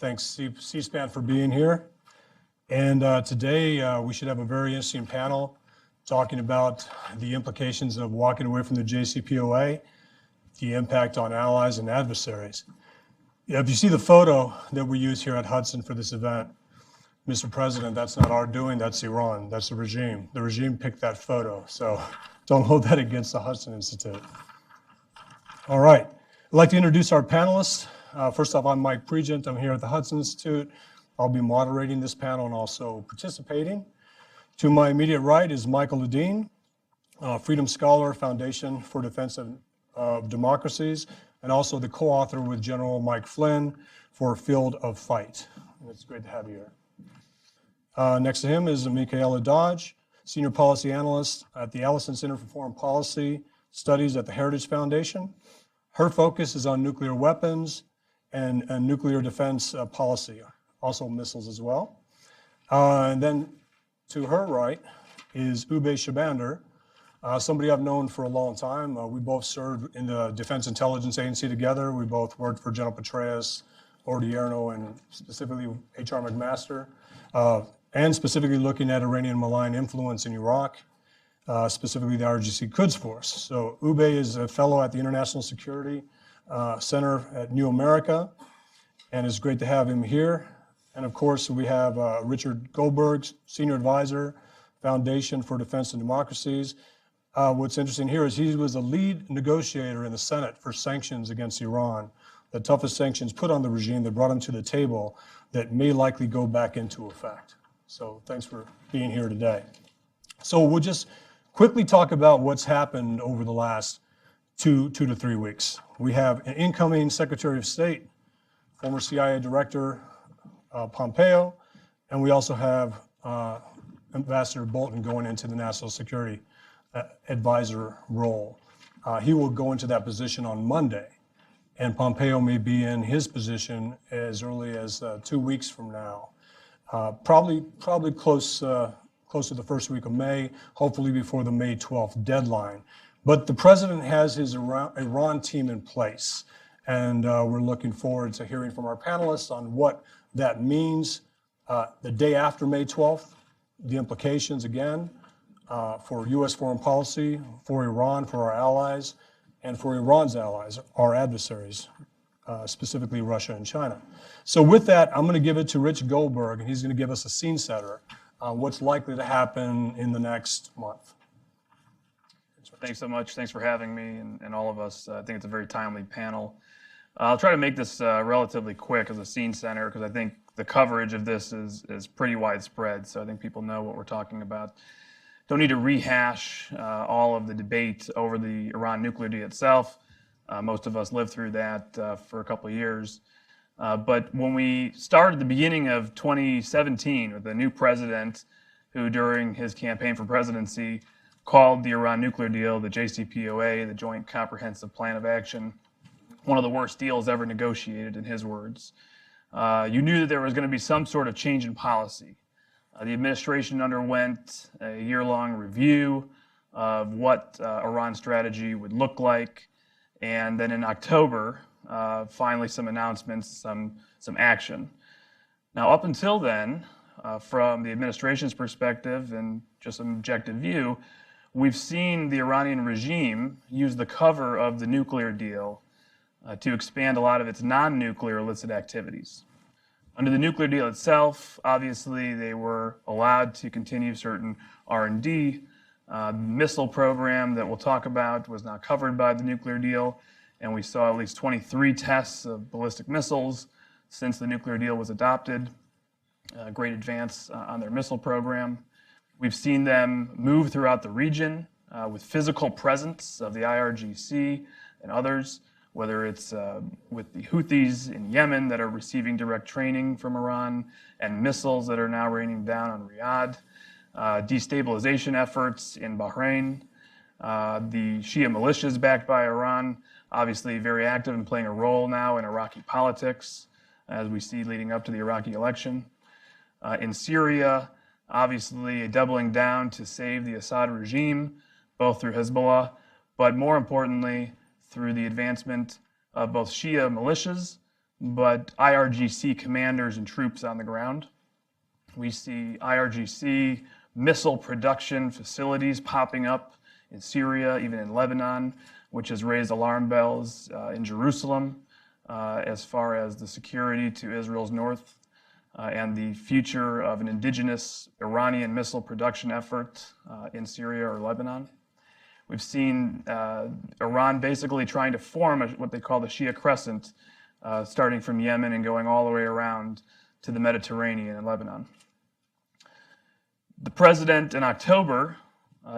Thanks C-SPAN for being here. And today we should have a very interesting panel talking about the implications of walking away from the JCPOA, the impact on allies and adversaries. If you see the photo that we use here at Hudson for this event, Mr. President, that's not our doing, that's Iran, that's the regime. The regime picked that photo, so don't hold that against the Hudson Institute. All right, I'd like to introduce our panelists. First off, I'm Mike Pregent, I'm here at the Hudson Institute. I'll be moderating this panel and also participating. To my immediate right is Michaela Ledeen, Freedom Scholar, Foundation for Defense of Democracies, and also the co-author with General Mike Flynn for Field of Fight. And it's great to have you here. Next to him is Michaela Dodge, Senior Policy Analyst at the Allison Center for Foreign Policy Studies at the Heritage Foundation. Her focus is on nuclear weapons and nuclear defense policy, also missiles as well. And then to her right is Oubai Shahbandar, somebody I've known for a long time. We both served in the Defense Intelligence Agency together. We both worked for General Petraeus, Odierno, and specifically H.R. McMaster. And specifically looking at Iranian malign influence in Iraq, specifically the RGC Quds Force. So Oubai is a fellow at the International Security Center at New America, and it's great to have him here. And of course, we have Richard Goldberg, Senior Advisor, Foundation for Defense and Democracies. What's interesting here is he was the lead negotiator in the Senate for sanctions against Iran, the toughest sanctions put on the regime that brought him to the table that may likely go back into effect. So thanks for being here today. So we'll just quickly talk about what's happened over the last two to 3 weeks. We have an incoming Secretary of State, former CIA Director Pompeo, and we also have Ambassador Bolton going into the National Security Advisor role. He will go into that position on Monday, and Pompeo may be in his position as early as 2 weeks from now. Probably close to the first week of May, hopefully before the May 12th deadline. But the president has his Iran team in place, and we're looking forward to hearing from our panelists on what that means the day after May 12th, the implications again for U.S. foreign policy, for Iran, for our allies, and for Iran's allies, our adversaries, specifically Russia and China. So with that, I'm going to give it to Rich Goldberg, and he's going to give us a scene setter on what's likely to happen in the next month. Thanks so much. Thanks for having me and all of us. I think it's a very timely panel. I'll try to make this relatively quick as a scene center because I think the coverage of this is pretty widespread, so I think people know what we're talking about. Don't need to rehash all of the debate over the Iran nuclear deal itself. Most of us lived through that for a couple of years. But when we started the beginning of 2017 with a new president who during his campaign for presidency called the Iran nuclear deal, the JCPOA, the Joint Comprehensive Plan of Action, one of the worst deals ever negotiated in his words, you knew that there was going to be some sort of change in policy. The administration underwent a year-long review of what Iran's strategy would look like. And then in October, finally some announcements, some action. Now, up until then, from the administration's perspective and just an objective view, we've seen the Iranian regime use the cover of the nuclear deal to expand a lot of its non-nuclear illicit activities. Under the nuclear deal itself, obviously, they were allowed to continue certain R&D. Missile program that we'll talk about was not covered by the nuclear deal, and we saw at least 23 tests of ballistic missiles since the nuclear deal was adopted. Great advance on their missile program. We've seen them move throughout the region with physical presence of the IRGC and others, whether it's with the Houthis in Yemen that are receiving direct training from Iran and missiles that are now raining down on Riyadh. Destabilization efforts in Bahrain, the Shia militias backed by Iran, obviously very active and playing a role now in Iraqi politics, as we see leading up to the Iraqi election. In Syria, obviously a doubling down to save the Assad regime, both through Hezbollah, but more importantly, through the advancement of both Shia militias but IRGC commanders and troops on the ground. We see IRGC missile production facilities popping up in Syria, even in Lebanon, which has raised alarm bells in Jerusalem as far as the security to Israel's north and the future of an indigenous Iranian missile production effort in Syria or Lebanon. We've seen Iran basically trying to form what they call the Shia Crescent, starting from Yemen and going all the way around to the Mediterranean and Lebanon. The president in October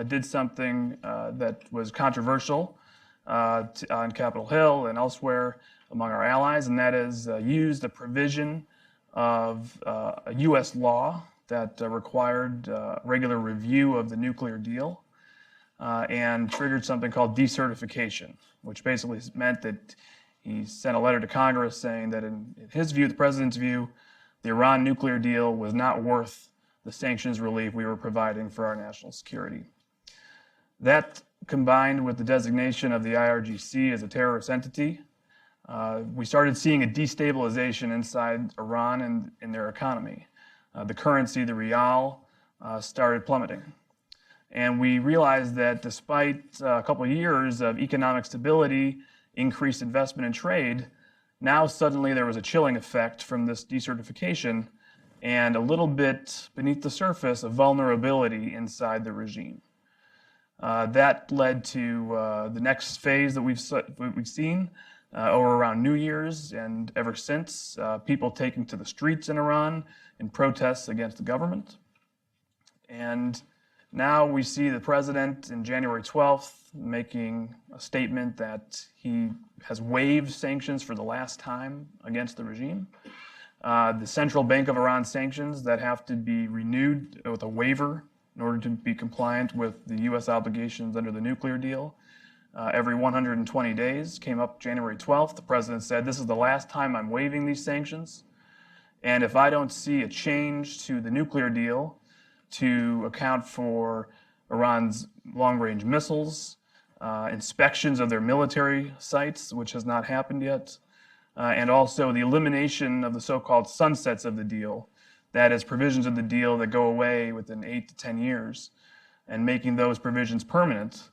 did something that was controversial on Capitol Hill and elsewhere among our allies, and that is used a provision of a U.S. law that required regular review of the nuclear deal and triggered something called decertification, which basically meant that he sent a letter to Congress saying that in his view, the president's view, the Iran nuclear deal was not worth the sanctions relief we were providing for our national security. That, combined with the designation of the IRGC as a terrorist entity, we started seeing a destabilization inside Iran and in their economy. The currency, the rial, started plummeting. And we realized that despite a couple of years of economic stability, increased investment and trade, now suddenly there was a chilling effect from this decertification and a little bit beneath the surface of vulnerability inside the regime. That led to the next phase that we've seen over around New Year's and ever since, people taking to the streets in Iran in protests against the government. And now we see the president in January 12th making a statement that he has waived sanctions for the last time against the regime. The Central Bank of Iran sanctions that have to be renewed with a waiver in order to be compliant with the U.S. obligations under the nuclear deal every 120 days came up January 12th. The president said, this is the last time I'm waiving these sanctions. And if I don't see a change to the nuclear deal to account for Iran's long-range missiles, inspections of their military sites, which has not happened yet, and also the elimination of the so-called sunsets of the deal, that is, provisions of the deal that go away within 8 to 10 years, and making those provisions permanent,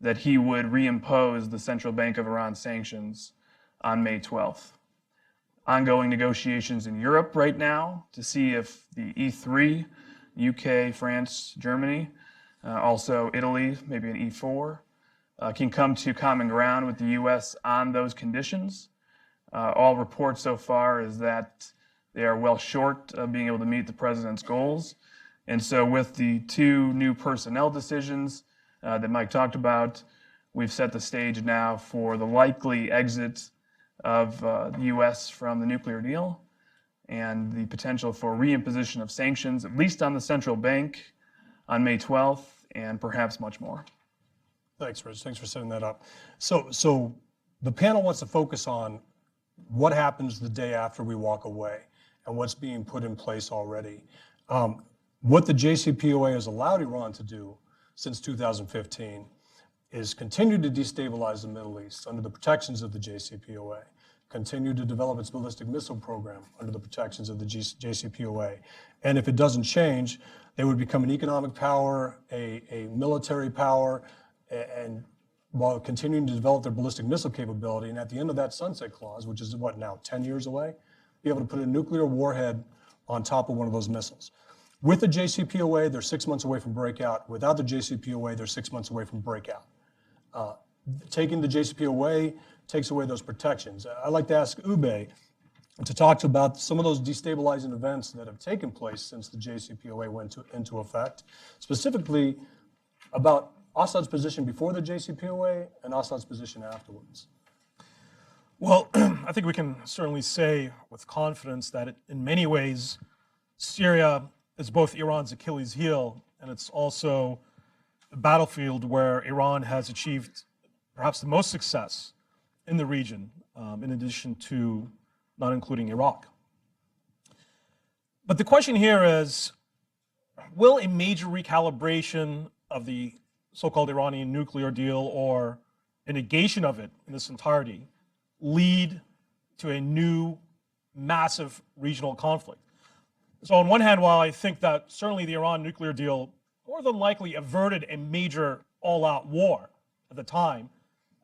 that he would reimpose the Central Bank of Iran sanctions on May 12th. Ongoing negotiations in Europe right now to see if the E3, UK, France, Germany, also Italy, maybe an E4, can come to common ground with the US on those conditions. All reports so far is that they are well short of being able to meet the president's goals. And so with the two new personnel decisions that Mike talked about, we've set the stage now for the likely exit of the US from the nuclear deal and the potential for reimposition of sanctions, at least on the central bank on May 12th, and perhaps much more. Thanks, Rich. Thanks for setting that up. So the panel wants to focus on what happens the day after we walk away and what's being put in place already. What the JCPOA has allowed Iran to do since 2015 is continue to destabilize the Middle East under the protections of the JCPOA, continue to develop its ballistic missile program under the protections of the JCPOA. And if it doesn't change, they would become an economic power, a military power, and while continuing to develop their ballistic missile capability. And at the end of that sunset clause, which is what now, 10 years away, be able to put a nuclear warhead on top of one of those missiles. With the JCPOA, they're 6 months away from breakout. Without the JCPOA, they're 6 months away from breakout. Taking the JCPOA takes away those protections. I'd like to ask Oubai to talk about some of those destabilizing events that have taken place since the JCPOA went into effect, specifically about Assad's position before the JCPOA and Assad's position afterwards. Well, I think we can certainly say with confidence that in many ways, Syria is both Iran's Achilles heel, and it's also a battlefield where Iran has achieved perhaps the most success in the region, in addition to not including Iraq. But the question here is, will a major recalibration of the so-called Iranian nuclear deal or a negation of it in its entirety lead to a new massive regional conflict. So on one hand, while I think that certainly the Iran nuclear deal more than likely averted a major all-out war at the time,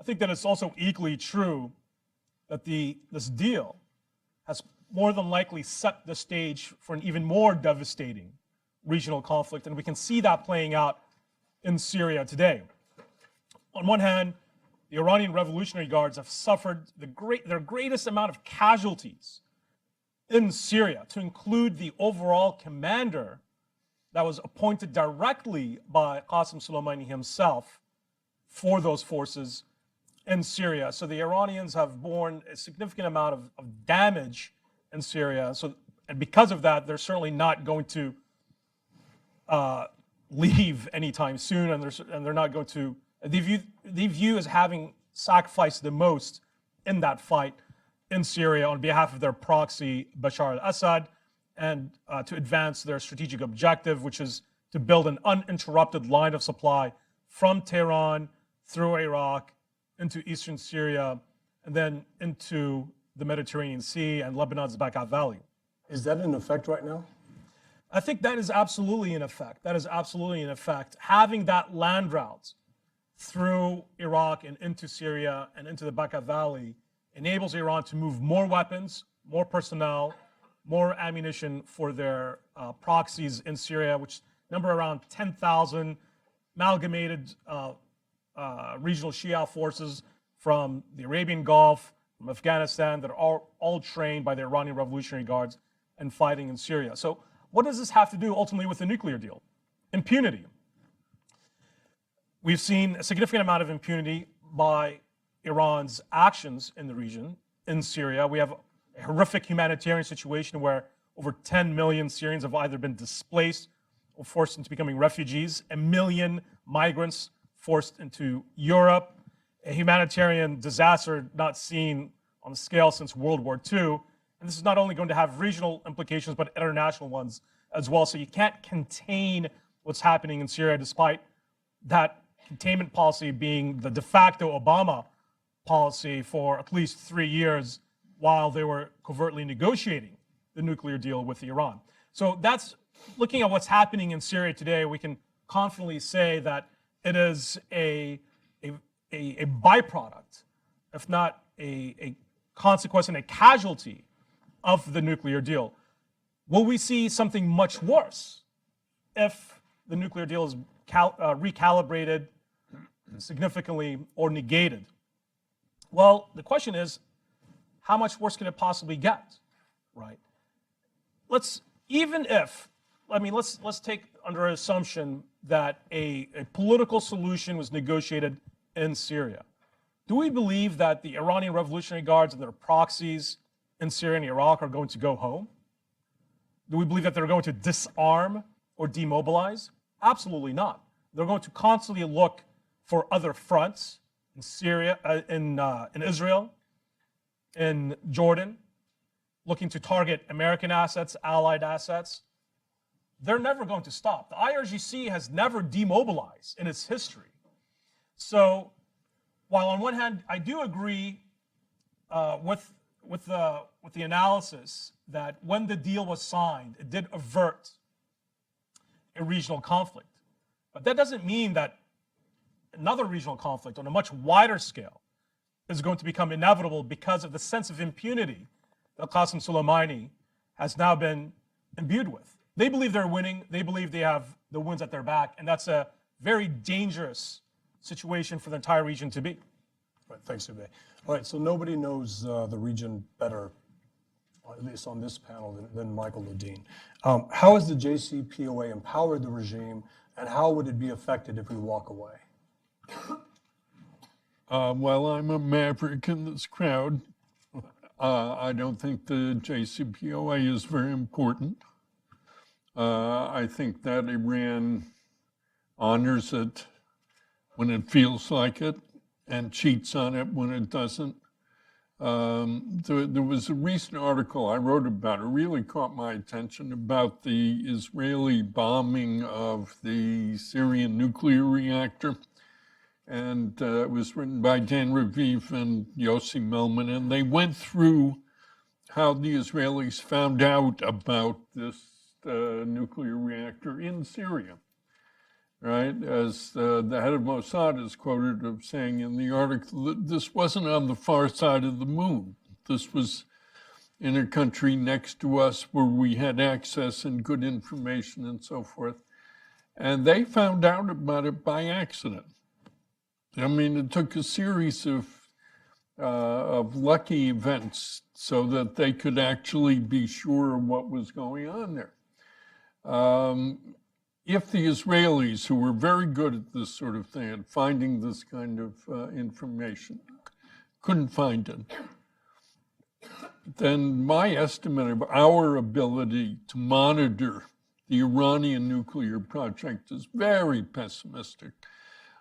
I think that it's also equally true that this deal has more than likely set the stage for an even more devastating regional conflict, and we can see that playing out in Syria today. On one hand, the Iranian Revolutionary Guards have suffered their greatest amount of casualties in Syria, to include the overall commander that was appointed directly by Qasem Soleimani himself for those forces in Syria. So the Iranians have borne a significant amount of damage in Syria. And because of that, they're certainly not going to leave anytime soon, and they're not going to. They view as having sacrificed the most in that fight in Syria on behalf of their proxy Bashar al-Assad, and to advance their strategic objective, which is to build an uninterrupted line of supply from Tehran through Iraq into eastern Syria and then into the Mediterranean Sea and Lebanon's Bekaa Valley. Is that in effect right now? I think that is absolutely in effect. That is absolutely in effect. Having that land route through Iraq and into Syria and into the Bekaa Valley enables Iran to move more weapons, more personnel, more ammunition for their proxies in Syria, which number around 10,000 amalgamated regional Shia forces from the Arabian Gulf, from Afghanistan, that are all trained by the Iranian Revolutionary Guards and fighting in Syria. So what does this have to do ultimately with the nuclear deal? Impunity. We've seen a significant amount of impunity by Iran's actions in the region, in Syria. We have a horrific humanitarian situation where over 10 million Syrians have either been displaced or forced into becoming refugees, 1 million migrants forced into Europe, a humanitarian disaster not seen on the scale since World War II. And this is not only going to have regional implications, but international ones as well. So you can't contain what's happening in Syria, despite that containment policy being the de facto Obama policy for at least 3 years while they were covertly negotiating the nuclear deal with Iran. So that's looking at what's happening in Syria today. We can confidently say that it is a byproduct, if not a consequence and a casualty of the nuclear deal. Will we see something much worse if the nuclear deal is recalibrated significantly or negated? Well, the question is, how much worse can it possibly get, right? Let's take under assumption that a political solution was negotiated in Syria. Do we believe that the Iranian Revolutionary Guards and their proxies in Syria and Iraq are going to go home? Do we believe that they're going to disarm or demobilize? Absolutely not. They're going to constantly look for other fronts in Syria, in Israel, in Jordan, looking to target American assets, allied assets. They're never going to stop. The IRGC has never demobilized in its history. So while on one hand, I do agree with the analysis that when the deal was signed, it did avert a regional conflict. But that doesn't mean that another regional conflict on a much wider scale is going to become inevitable because of the sense of impunity that Qasem Soleimani has now been imbued with. They believe they're winning. They believe they have the winds at their back. And that's a very dangerous situation for the entire region to be. Right, thanks, Oubai. All right, so nobody knows the region better, at least on this panel, than Michael Ledeen. How has the JCPOA empowered the regime, and how would it be affected if we walk away? Well, I'm a maverick in this crowd. I don't think the JCPOA is very important. I think that Iran honors it when it feels like it and cheats on it when it doesn't. There was a recent article I wrote about, it really caught my attention, about the Israeli bombing of the Syrian nuclear reactor. And it was written by Dan Raviv and Yossi Melman, and they went through how the Israelis found out about this nuclear reactor in Syria, right? As the head of Mossad is quoted of saying in the article that this wasn't on the far side of the moon. This was in a country next to us where we had access and good information and so forth. And they found out about it by accident. I mean, it took a series of lucky events so that they could actually be sure of what was going on there. If the Israelis, who were very good at this sort of thing, at finding this kind of information, couldn't find it, then my estimate of our ability to monitor the Iranian nuclear project is very pessimistic.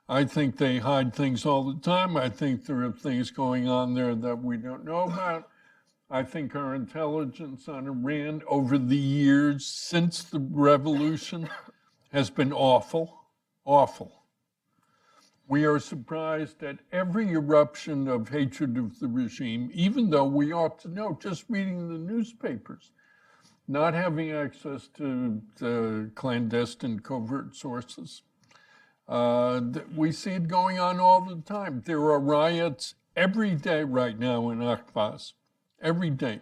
I think they hide things all the time. I think there are things going on there that we don't know about. I think our intelligence on Iran over the years since the revolution has been awful, awful. We are surprised at every eruption of hatred of the regime, even though we ought to know, just reading the newspapers, not having access to the clandestine covert sources. We see it going on all the time. There are riots every day right now in Ahvaz, every day,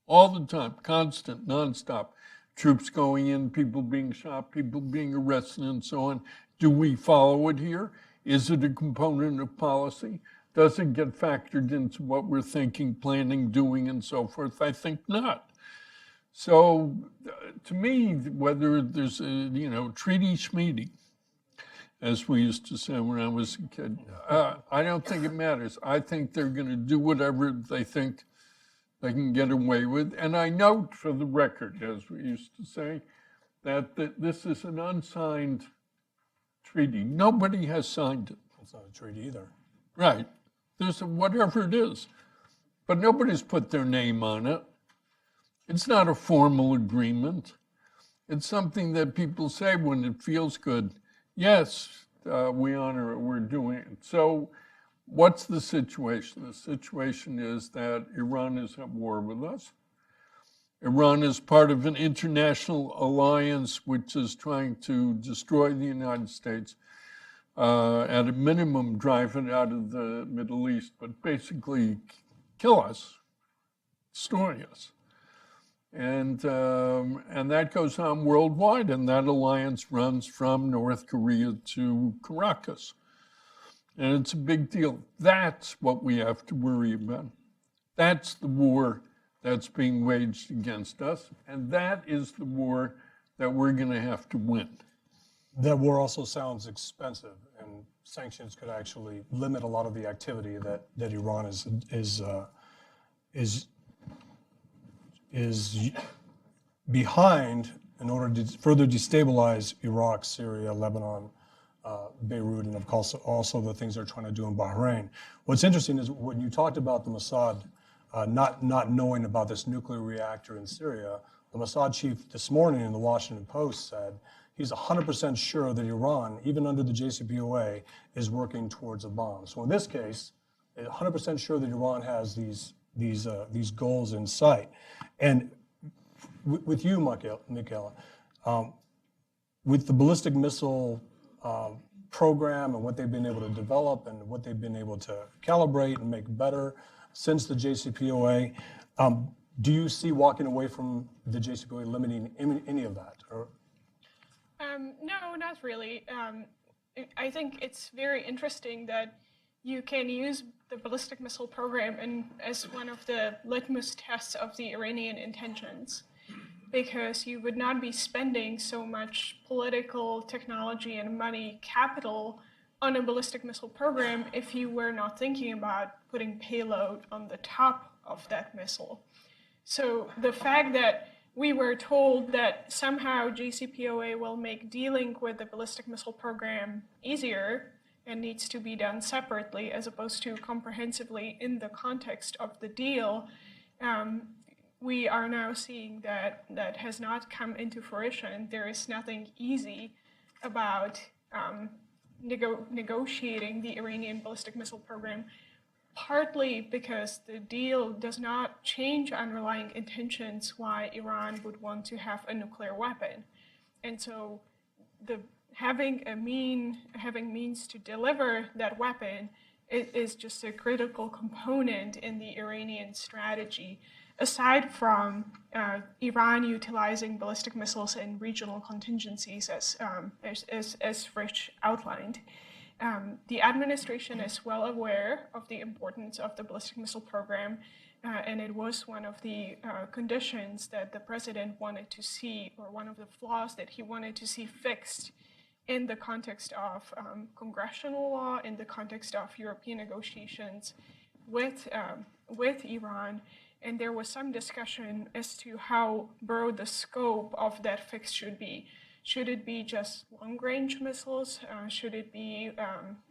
all the time, constant, nonstop. Troops going in, people being shot, people being arrested, and so on. Do we follow it here? Is it a component of policy? Does it get factored into what we're thinking, planning, doing, and so forth? I think not. So to me, whether there's a, treaty schmeedy, as we used to say when I was a kid, I don't think it matters. I think they're going to do whatever they think they can get away with. And I note for the record, as we used to say, that this is an unsigned treaty. Nobody has signed it. It's not a treaty either. Right. There's whatever it is. But nobody's put their name on it. It's not a formal agreement. It's something that people say when it feels good. Yes, we honor it, we're doing it. So what's the situation? The situation is that Iran is at war with us. Iran is part of an international alliance which is trying to destroy the United States, at a minimum drive it out of the Middle East, but basically kill us, destroy us. And that goes on worldwide, and that alliance runs from North Korea to Caracas. And it's a big deal. That's what we have to worry about. That's the war that's being waged against us, and that is the war that we're going to have to win. That war also sounds expensive, and sanctions could actually limit a lot of the activity that Iran is behind in order to further destabilize Iraq, Syria, Lebanon, Beirut, and of course also the things they're trying to do in Bahrain. What's interesting is when you talked about the Mossad not knowing about this nuclear reactor in Syria, the Mossad chief this morning in the Washington Post said he's 100% sure that Iran, even under the JCPOA, is working towards a bomb. So in this case, 100% sure that Iran has these goals in sight. And with you, Michaela, with the ballistic missile program and what they've been able to develop and what they've been able to calibrate and make better since the JCPOA, do you see walking away from the JCPOA limiting any of that? Or? No, not really. I think it's very interesting that you can use the ballistic missile program as one of the litmus tests of the Iranian intentions, because you would not be spending so much political, technology, and money capital on a ballistic missile program if you were not thinking about putting payload on the top of that missile. So the fact that we were told that somehow JCPOA will make dealing with the ballistic missile program easier and needs to be done separately as opposed to comprehensively in the context of the deal, we are now seeing that that has not come into fruition. There is nothing easy about negotiating the Iranian ballistic missile program. partly because the deal does not change underlying intentions why Iran would want to have a nuclear weapon. And so having means to deliver that weapon is just a critical component in the Iranian strategy, aside from Iran utilizing ballistic missiles and regional contingencies as Rich outlined. The administration is well aware of the importance of the ballistic missile program, and it was one of the conditions that the president wanted to see, or one of the flaws that he wanted to see fixed in the context of congressional law, in the context of European negotiations with Iran. And there was some discussion as to how broad the scope of that fix should be. Should it be just long-range missiles? Should it be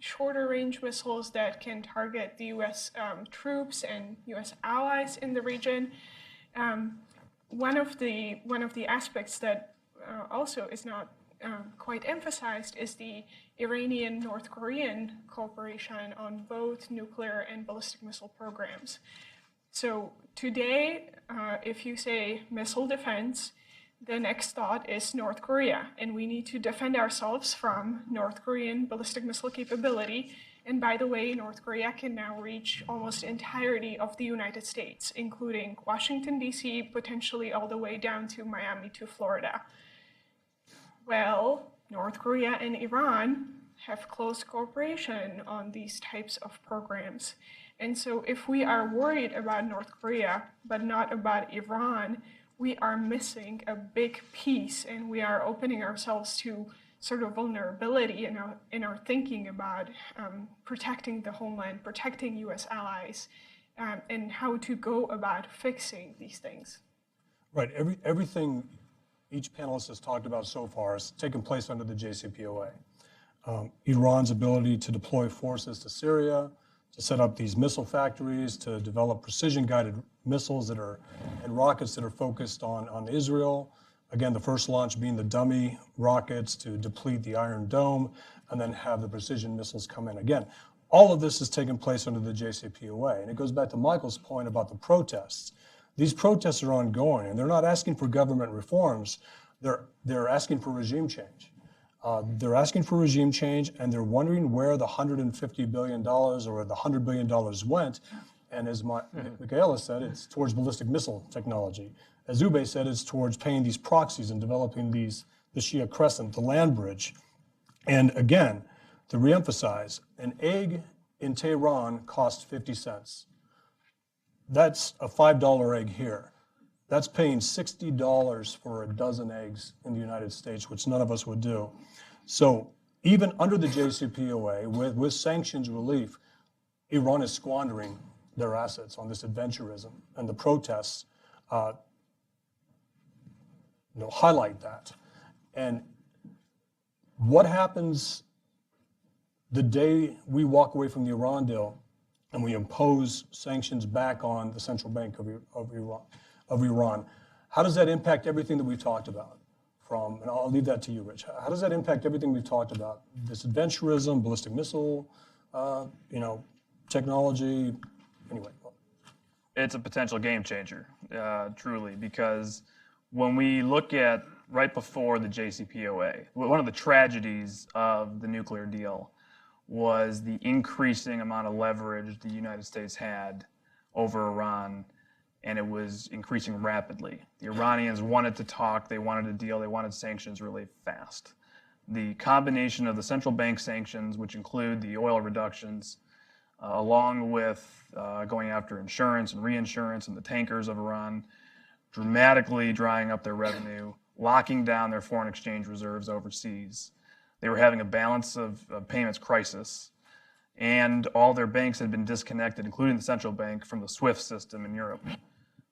shorter-range missiles that can target the U.S. Troops and U.S. allies in the region? One of the aspects that also is not quite emphasized is the Iranian-North Korean cooperation on both nuclear and ballistic missile programs. So today, if you say missile defense, the next thought is North Korea, and we need to defend ourselves from North Korean ballistic missile capability. And by the way, North Korea can now reach almost entirety of the United States, including Washington, D.C., potentially all the way down to Miami to Florida. Well, North Korea and Iran have close cooperation on these types of programs. And so if we are worried about North Korea, but not about Iran, we are missing a big piece, and we are opening ourselves to sort of vulnerability in our thinking about protecting the homeland, protecting U.S. allies, and how to go about fixing these things. Right. Everything each panelist has talked about so far has taken place under the JCPOA. Iran's ability to deploy forces to Syria, to set up these missile factories, to develop precision-guided missiles and rockets that are focused on Israel. Again, the first launch being the dummy rockets to deplete the Iron Dome, and then have the precision missiles come in. Again, all of this has taken place under the JCPOA, and it goes back to Michael's point about the protests. These protests are ongoing, and they're not asking for government reforms. They're asking for regime change. They're asking for regime change, and they're wondering where the $150 billion or the $100 billion went. And as Michaela said, it's towards ballistic missile technology. As Oubai said, it's towards paying these proxies and developing the Shia Crescent, the land bridge. And again, to reemphasize, an egg in Tehran costs 50 cents. That's a $5 egg here. That's paying $60 for a dozen eggs in the United States, which none of us would do. So even under the JCPOA, with sanctions relief, Iran is squandering their assets on this adventurism, and the protests highlight that. And what happens the day we walk away from the Iran deal and we impose sanctions back on the central bank of Iran? How does that impact everything that we've talked about? And I'll leave that to you, Rich. How does that impact everything we've talked about? This adventurism, ballistic missile, technology, anyway. It's a potential game changer, truly, because when we look at right before the JCPOA, one of the tragedies of the nuclear deal was the increasing amount of leverage the United States had over Iran, and it was increasing rapidly. The Iranians wanted to talk, they wanted a deal, they wanted sanctions really fast. The combination of the central bank sanctions, which include the oil reductions, along with going after insurance and reinsurance and the tankers of Iran, dramatically drying up their revenue, locking down their foreign exchange reserves overseas. They were having a balance of payments crisis, and all their banks had been disconnected, including the central bank, from the SWIFT system in Europe.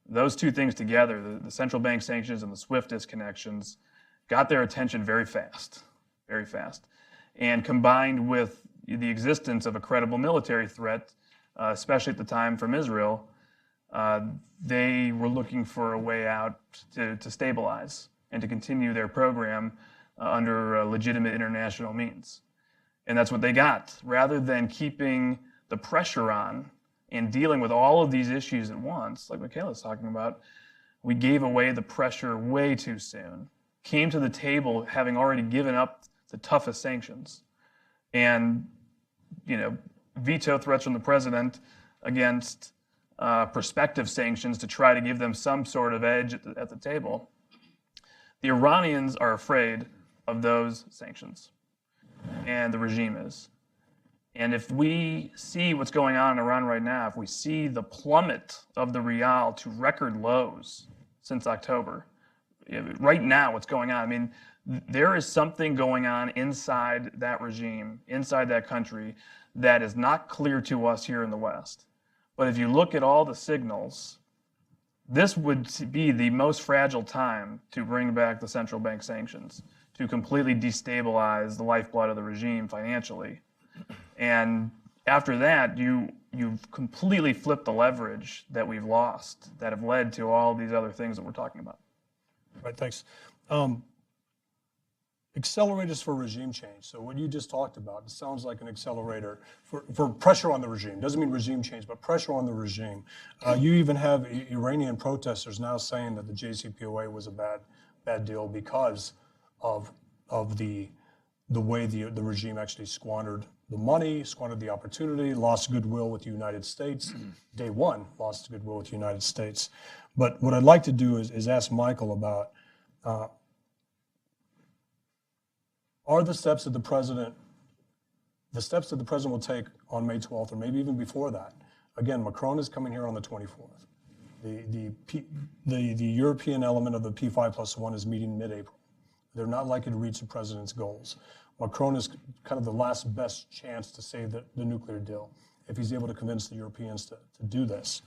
Those two things together, the central bank sanctions and the SWIFT disconnections, got their attention very fast. And combined with the existence of a credible military threat, especially at the time from Israel, they were looking for a way out to stabilize and to continue their program under legitimate international means. And that's what they got. Rather than keeping the pressure on And dealing with all of these issues at once, like Michaela's talking about, we gave away the pressure way too soon. Came to the table having already given up the toughest sanctions. And, veto threats from the president against prospective sanctions to try to give them some sort of edge at the table. The Iranians are afraid of those sanctions, and the regime is. And if we see what's going on in Iran right now, if we see the plummet of the rial to record lows since October, right now what's going on, I mean, there is something going on inside that regime, inside that country, that is not clear to us here in the West. But if you look at all the signals, this would be the most fragile time to bring back the central bank sanctions, to completely destabilize the lifeblood of the regime financially. And after that, you've completely flipped the leverage that we've lost that have led to all these other things that we're talking about. Right, thanks. Accelerators for regime change. So what you just talked about, it sounds like an accelerator for pressure on the regime. Doesn't mean regime change, but pressure on the regime. You even have Iranian protesters now saying that the JCPOA was a bad deal because of the way the regime actually squandered the money, squandered the opportunity, lost goodwill with the United States. Day one, lost goodwill with the United States. But what I'd like to do is ask Michael about are the steps that the president will take on May 12th, or maybe even before that. Again, Macron is coming here on the 24th. The European element of the P5+1 is meeting mid-April. They're not likely to reach the president's goals. Macron is kind of the last best chance to save the nuclear deal, if he's able to convince the Europeans to do this.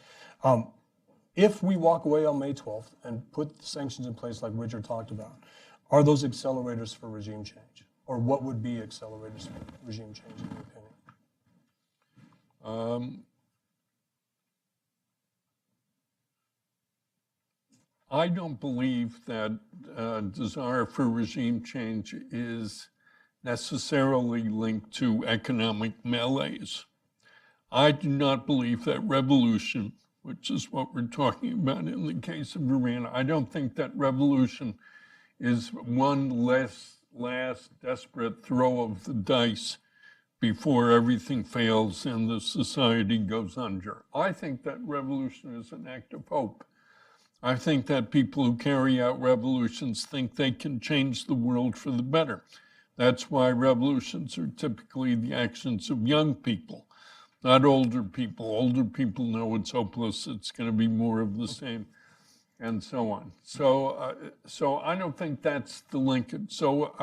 If we walk away on May 12th and put the sanctions in place like Richard talked about, are those accelerators for regime change? Or what would be accelerators for regime change, in your opinion? I don't believe that desire for regime change is necessarily linked to economic malaise. I do not believe that revolution, which is what we're talking about in the case of Iran, I don't think that revolution is one last desperate throw of the dice before everything fails and the society goes under. I think that revolution is an act of hope. I think that people who carry out revolutions think they can change the world for the better. That's why revolutions are typically the actions of young people, not older people. Older people know it's hopeless, it's going to be more of the same, and so on. So I don't think that's the linkage. So,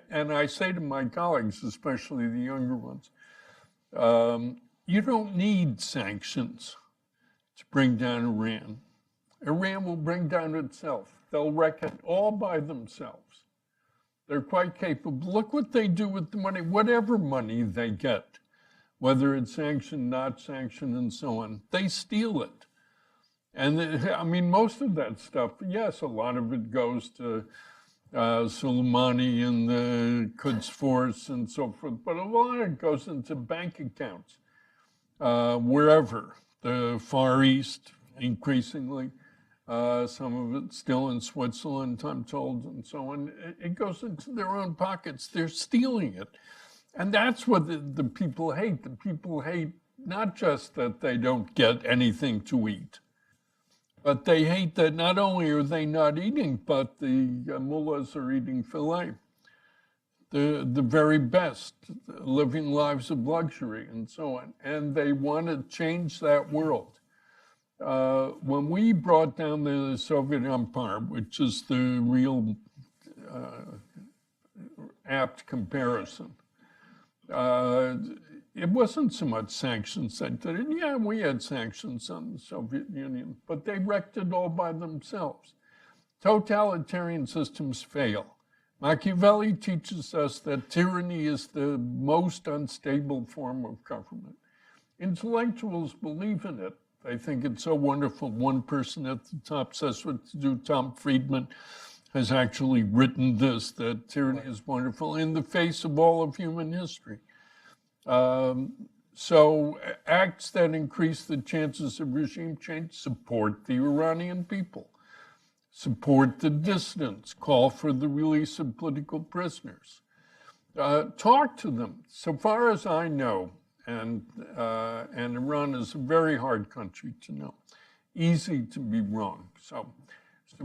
and I say to my colleagues, especially the younger ones, you don't need sanctions to bring down Iran. Iran will bring down itself. They'll wreck it all by themselves. They're quite capable. Look what they do with the money, whatever money they get, whether it's sanctioned, not sanctioned, and so on. They steal it. And I mean, most of that stuff, yes, a lot of it goes to Soleimani and the Quds Force and so forth, but a lot of it goes into bank accounts, wherever, the Far East, increasingly. Some of it still in Switzerland, I'm told, and so on. It goes into their own pockets. They're stealing it. And that's what the people hate. The people hate not just that they don't get anything to eat, but they hate that not only are they not eating, but the mullahs are eating filet. The very best, living lives of luxury and so on. And they want to change that world. When we brought down the Soviet Empire, which is the real apt comparison, it wasn't so much sanctions that did it. Yeah, we had sanctions on the Soviet Union, but they wrecked it all by themselves. Totalitarian systems fail. Machiavelli teaches us that tyranny is the most unstable form of government. Intellectuals believe in it. They think it's so wonderful. One person at the top says what to do. Tom Friedman has actually written this, that tyranny is wonderful in the face of all of human history. So acts that increase the chances of regime change support the Iranian people, support the dissidents, call for the release of political prisoners. Talk to them. So far as I know, and Iran is a very hard country to know, easy to be wrong. So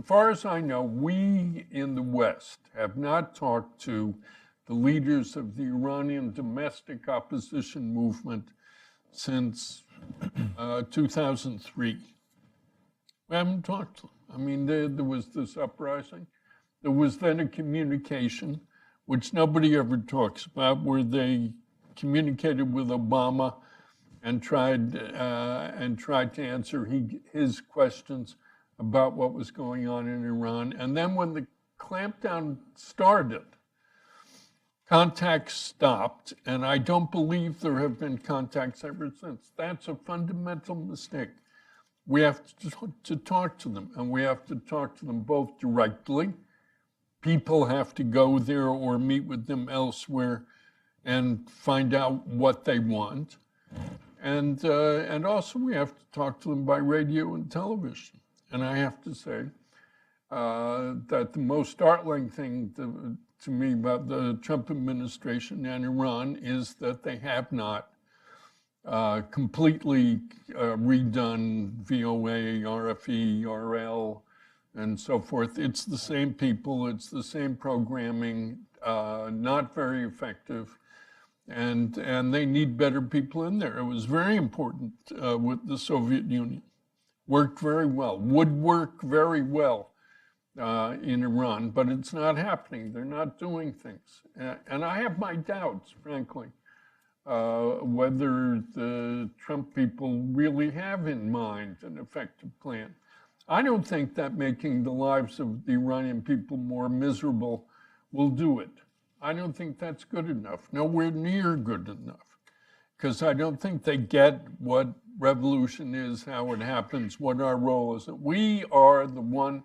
far as I know, we in the West have not talked to the leaders of the Iranian domestic opposition movement since 2003. We haven't talked to them. I mean, there was this uprising. There was then a communication, which nobody ever talks about, where they communicated with Obama and tried to answer his questions about what was going on in Iran. And then when the clampdown started, contacts stopped, and I don't believe there have been contacts ever since. That's a fundamental mistake. We have to talk to them, and we have to talk to them both directly. People have to go there or meet with them elsewhere and find out what they want. And also we have to talk to them by radio and television. And I have to say that the most startling thing to me about the Trump administration and Iran is that they have not completely redone VOA, RFE, RL, and so forth. It's the same people, it's the same programming, not very effective, and they need better people in there. It was very important with the Soviet Union. Worked very well, would work very well in Iran, but it's not happening. They're not doing things. And I have my doubts, frankly, whether the Trump people really have in mind an effective plan. I don't think that making the lives of the Iranian people more miserable will do it. I don't think that's good enough, nowhere near good enough, because I don't think they get what revolution is, how it happens, what our role is. We are the one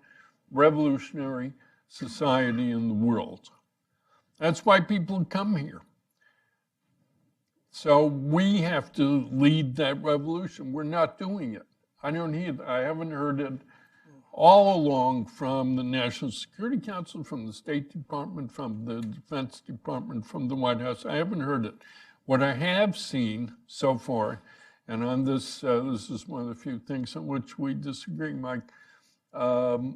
revolutionary society in the world. That's why people come here. So we have to lead that revolution. We're not doing it. I haven't heard it all along from the National Security Council, from the State Department, from the Defense Department, from the White House. I haven't heard it. What I have seen so far, and on this, this is one of the few things on which we disagree, Mike, the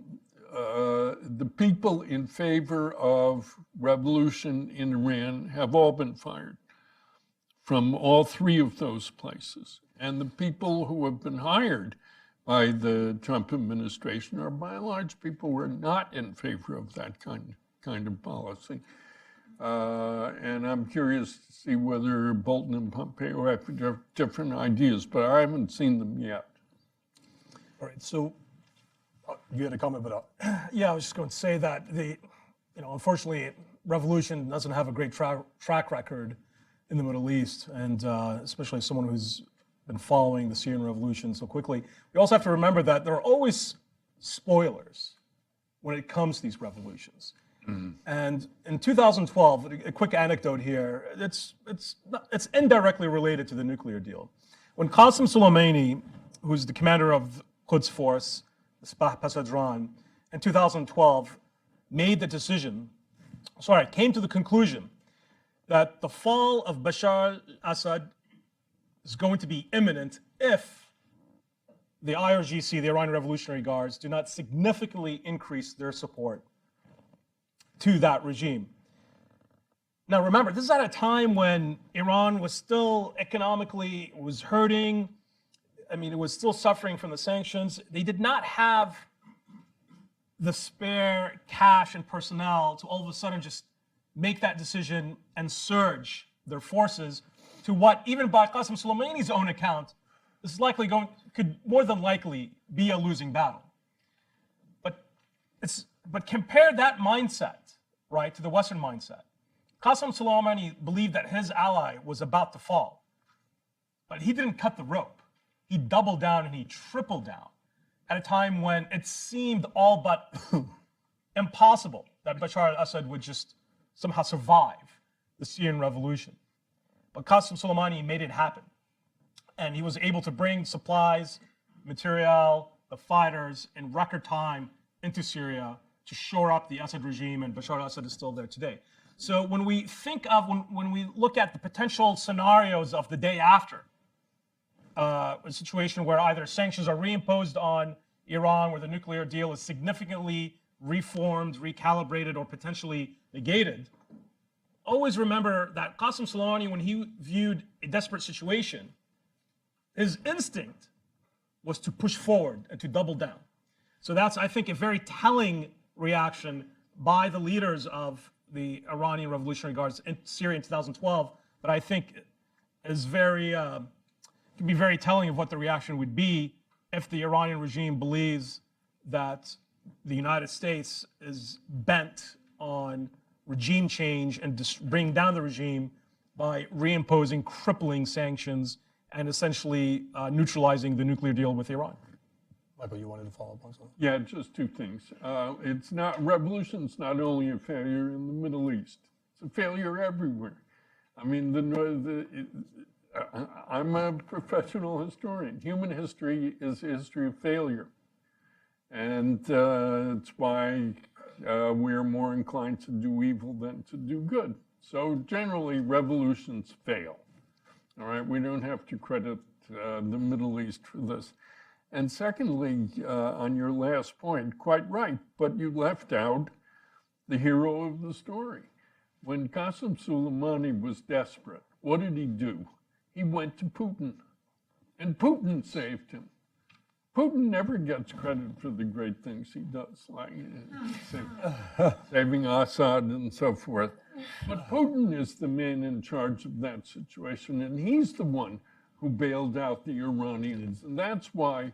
people in favor of revolution in Iran have all been fired from all three of those places. And the people who have been hired by the Trump administration are by and large people who are not in favor of that kind of policy. And I'm curious to see whether Bolton and Pompeo have different ideas, but I haven't seen them yet. All right, so you had a comment, but Yeah, I was just going to say that unfortunately, revolution doesn't have a great track record in the Middle East, and especially as someone who's been following the Syrian revolution so quickly. We also have to remember that there are always spoilers when it comes to these revolutions. And in 2012, a quick anecdote here, it's indirectly related to the nuclear deal. When Qasem Soleimani, who's the commander of Quds Force, the Sepah Pasadran, in 2012, came to the conclusion that the fall of Bashar al-Assad is going to be imminent if the IRGC, the Iranian Revolutionary Guards, do not significantly increase their support to that regime. Now remember, this is at a time when Iran was still economically hurting. I mean, it was still suffering from the sanctions. They did not have the spare cash and personnel to all of a sudden just make that decision and surge their forces to what, even by Qasem Soleimani's own account, this is could more than likely be a losing battle. But compare that mindset, right, to the Western mindset. Qasem Soleimani believed that his ally was about to fall, but he didn't cut the rope. He doubled down and he tripled down at a time when it seemed all but impossible that Bashar al-Assad would just somehow survive the Syrian revolution. But Qasem Soleimani made it happen. and he was able to bring supplies, material, the fighters in record time into Syria to shore up the Assad regime, and Bashar al-Assad is still there today. So when we think of, when we look at the potential scenarios of the day after, a situation where either sanctions are reimposed on Iran, where the nuclear deal is significantly reformed, recalibrated, or potentially negated, always remember that Qasem Soleimani, when he viewed a desperate situation, his instinct was to push forward and to double down. So that's, I think, a very telling reaction by the leaders of the Iranian Revolutionary Guards in Syria in 2012, but I think is very, can be very telling of what the reaction would be if the Iranian regime believes that the United States is bent on regime change and bringing down the regime by reimposing crippling sanctions and essentially neutralizing the nuclear deal with Iran. Michael, you wanted to follow up on something? Yeah, just two things. It's not, revolution's not only a failure in the Middle East, it's a failure everywhere. I mean, I'm a professional historian. Human history is a history of failure. And it's why we're more inclined to do evil than to do good. So generally, revolutions fail. All right, we don't have to credit the Middle East for this. And secondly, on your last point, quite right, but you left out the hero of the story. When Qasem Soleimani was desperate, what did he do? He went to Putin, and Putin saved him. Putin never gets credit for the great things he does, like saving Assad and so forth. But Putin is the man in charge of that situation, and he's the one who bailed out the Iranians. And that's why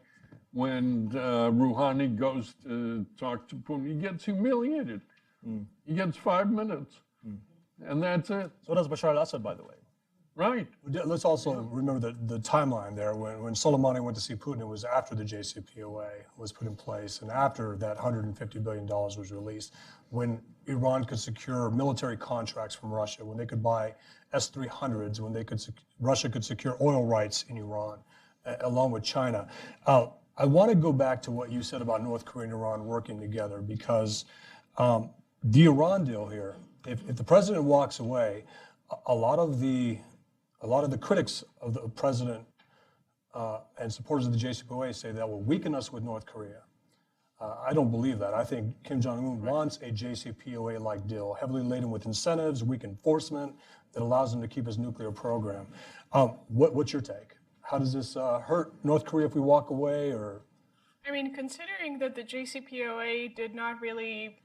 when Rouhani goes to talk to Putin, he gets humiliated. He gets 5 minutes, and that's it. So does Bashar al-Assad, by the way. Right. Let's also remember the timeline there. When Soleimani went to see Putin, it was after the JCPOA was put in place and after that $150 billion was released, when Iran could secure military contracts from Russia, when they could buy S-300s, when Russia could secure oil rights in Iran, along with China. I want to go back to what you said about North Korea and Iran working together, because the Iran deal here, if the president walks away, a lot of the critics of the president and supporters of the JCPOA say that will weaken us with North Korea. I don't believe that. I think Kim Jong-un wants a JCPOA-like deal, heavily laden with incentives, weak enforcement that allows him to keep his nuclear program. What's your take? How does this hurt North Korea if we walk away? Or I mean, considering that the JCPOA did not really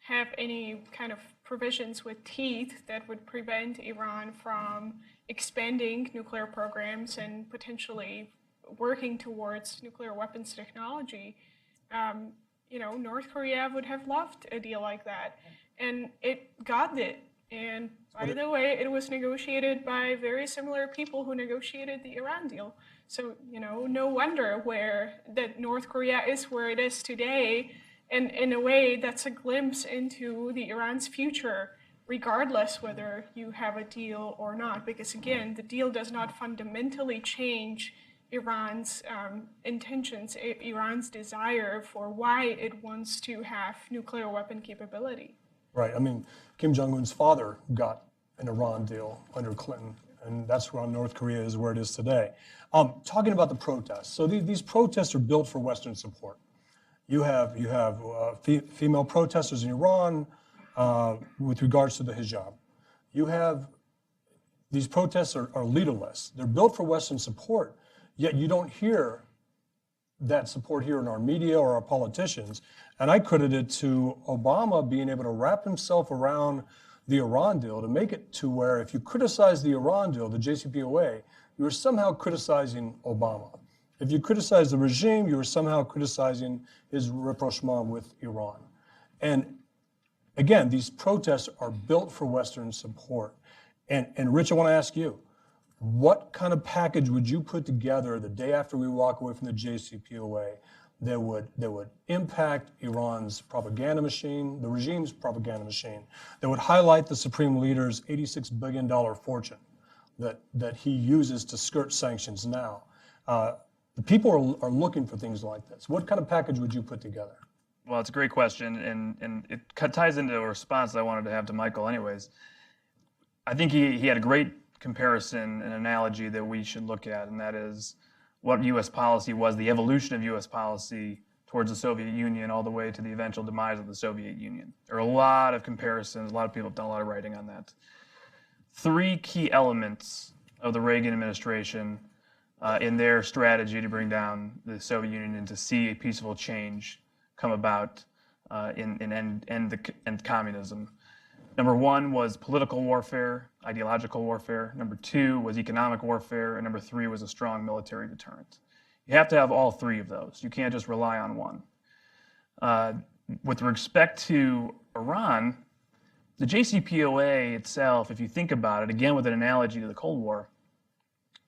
have any kind of provisions with teeth that would prevent Iran from expanding nuclear programs and potentially working towards nuclear weapons technology, North Korea would have loved a deal like that. And it got it. And by the way, it was negotiated by very similar people who negotiated the Iran deal. So, no wonder that North Korea is where it is today. And in a way, that's a glimpse into the Iran's future, regardless whether you have a deal or not. Because again, the deal does not fundamentally change Iran's intentions, Iran's desire for why it wants to have nuclear weapon capability. right? I mean, Kim Jong-un's father got an Iran deal under Clinton, and that's why North Korea is where it is today. Talking about the protests, so these protests are built for Western support. You have female protesters in Iran with regards to the hijab. You have these protests are leaderless. They're built for Western support, yet you don't hear that support here in our media or our politicians. And I credit it to Obama being able to wrap himself around the Iran deal to make it to where if you criticize the Iran deal, the JCPOA, you are somehow criticizing Obama. If you criticize the regime, you are somehow criticizing his rapprochement with Iran. And again, these protests are built for Western support. And Rich, I want to ask you, what kind of package would you put together the day after we walk away from the JCPOA that would impact Iran's propaganda machine, the regime's propaganda machine, that would highlight the supreme leader's $86 billion fortune, that he uses to skirt sanctions now. The people are looking for things like this. What kind of package would you put together? Well, it's a great question, and it ties into a response that I wanted to have to Michael anyways. I think he had a great comparison and analogy that we should look at, and that is what U.S. policy was, the evolution of U.S. policy towards the Soviet Union all the way to the eventual demise of the Soviet Union. There are a lot of comparisons. A lot of people have done a lot of writing on that. Three key elements of the Reagan administration in their strategy to bring down the Soviet Union and to see a peaceful change come about in end communism. Number one was political warfare, ideological warfare. Number two was economic warfare. And number three was a strong military deterrent. You have to have all three of those. You can't just rely on one. With respect to Iran, the JCPOA itself, if you think about it, again with an analogy to the Cold War,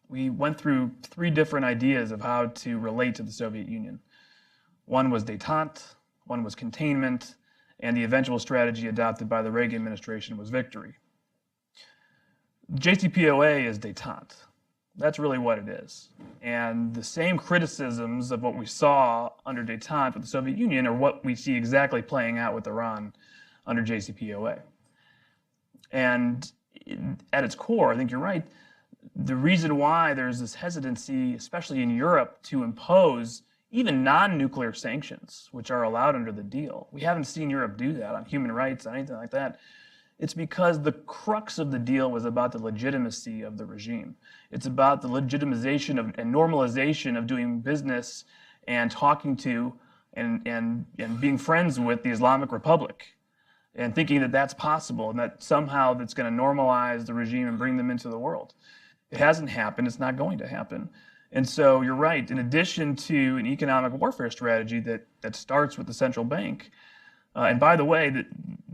we went through three different ideas of how to relate to the Soviet Union. One was détente, one was containment, and the eventual strategy adopted by the Reagan administration was victory. JCPOA is détente. That's really what it is. And the same criticisms of what we saw under détente with the Soviet Union are what we see exactly playing out with Iran under JCPOA. And at its core, I think you're right, the reason why there's this hesitancy, especially in Europe, to impose even non-nuclear sanctions, which are allowed under the deal. We haven't seen Europe do that on human rights, on anything like that. It's because the crux of the deal was about the legitimacy of the regime. It's about the legitimization of and normalization of doing business and talking to and being friends with the Islamic Republic and thinking that that's possible and that somehow that's going to normalize the regime and bring them into the world. It hasn't happened. It's not going to happen. And so you're right. In addition to an economic warfare strategy that starts with the central bank, and by the way,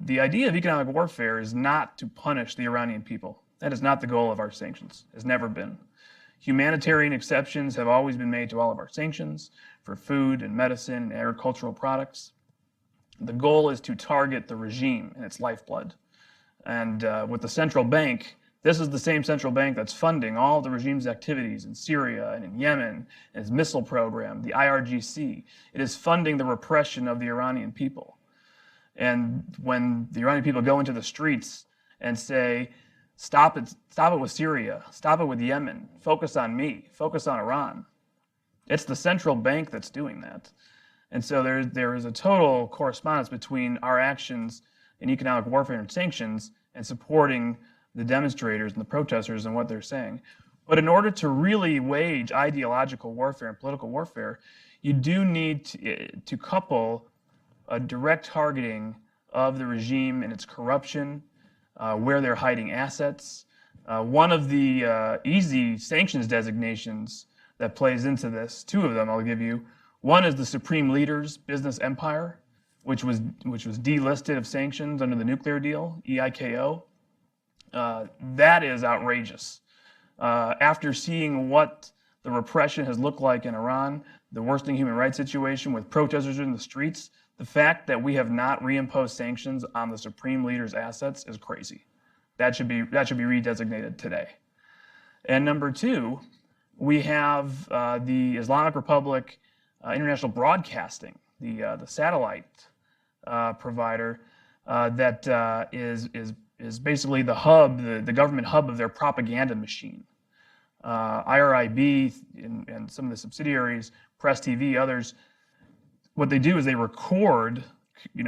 the idea of economic warfare is not to punish the Iranian people. That is not the goal of our sanctions. Has never been. Humanitarian exceptions have always been made to all of our sanctions for food and medicine and agricultural products. The goal is to target the regime and its lifeblood. And with the central bank, this is the same central bank that's funding all the regime's activities in Syria and in Yemen, and its missile program, the IRGC. It is funding the repression of the Iranian people. And when the Iranian people go into the streets and say, stop it with Syria, stop it with Yemen, focus on me, focus on Iran, it's the central bank that's doing that. And so there is a total correspondence between our actions in economic warfare and sanctions and supporting the demonstrators and the protesters and what they're saying. But in order to really wage ideological warfare and political warfare, you do need to couple a direct targeting of the regime and its corruption, where they're hiding assets. One of the easy sanctions designations that plays into this, two of them I'll give you. One is the Supreme Leader's Business Empire, which was delisted of sanctions under the nuclear deal, EIKO. That is outrageous. After seeing what the repression has looked like in Iran, the worsening human rights situation with protesters in the streets, the fact that we have not reimposed sanctions on the Supreme Leader's assets is crazy. That should be redesignated today. And number two, we have the Islamic Republic International Broadcasting, the satellite provider that is basically the hub, the government hub of their propaganda machine. IRIB and some of the subsidiaries, Press TV, others, what they do is they record,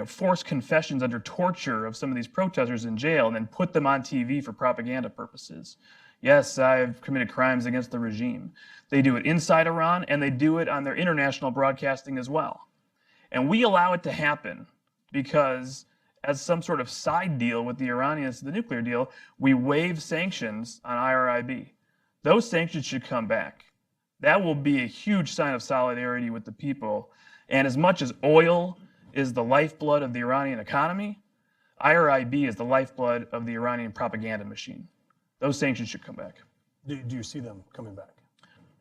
forced confessions under torture of some of these protesters in jail and then put them on TV for propaganda purposes. Yes, I've committed crimes against the regime. They do it inside Iran and they do it on their international broadcasting as well. And we allow it to happen because as some sort of side deal with the Iranians, the nuclear deal, we waive sanctions on IRIB. Those sanctions should come back. That will be a huge sign of solidarity with the people. And as much as oil is the lifeblood of the Iranian economy, IRIB is the lifeblood of the Iranian propaganda machine. Those sanctions should come back. Do you see them coming back?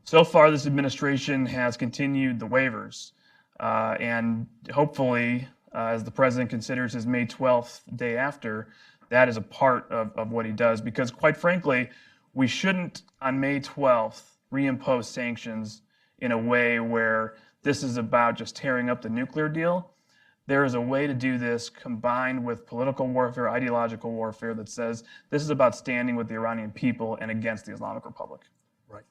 So far, this administration has continued the waivers. And hopefully, as the president considers his May 12th day after, that is a part of what he does. Because quite frankly, we shouldn't, on May 12th, reimpose sanctions in a way where this is about just tearing up the nuclear deal. There is a way to do this combined with political warfare, ideological warfare that says this is about standing with the Iranian people and against the Islamic Republic. Right.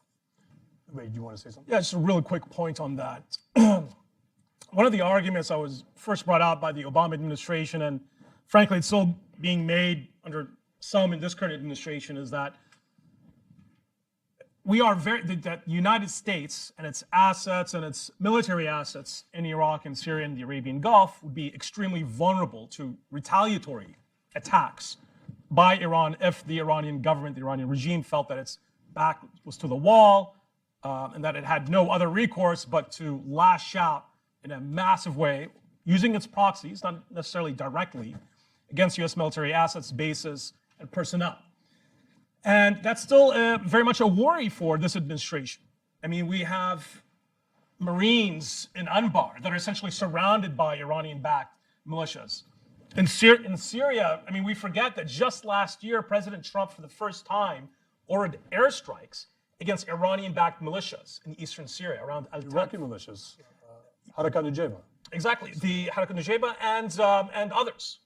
Wait, do you want to say something? Yeah, just a really quick point on that. One of the arguments that was first brought out by the Obama administration, and frankly, it's still being made under some in this current administration, is that that the United States and its assets and its military assets in Iraq and Syria and the Arabian Gulf would be extremely vulnerable to retaliatory attacks by Iran if the Iranian government, the Iranian regime felt that its back was to the wall and that it had no other recourse but to lash out in a massive way using its proxies, not necessarily directly, against U.S. military assets, bases, and personnel. And that's still very much a worry for this administration. I mean, we have Marines in Anbar that are essentially surrounded by Iranian-backed militias. In Syria, I mean, we forget that just last year, President Trump, for the first time, ordered airstrikes against Iranian-backed militias in eastern Syria, around Iraqi militias, Harakat Nujaba. Exactly, the Harakat Nujaba and others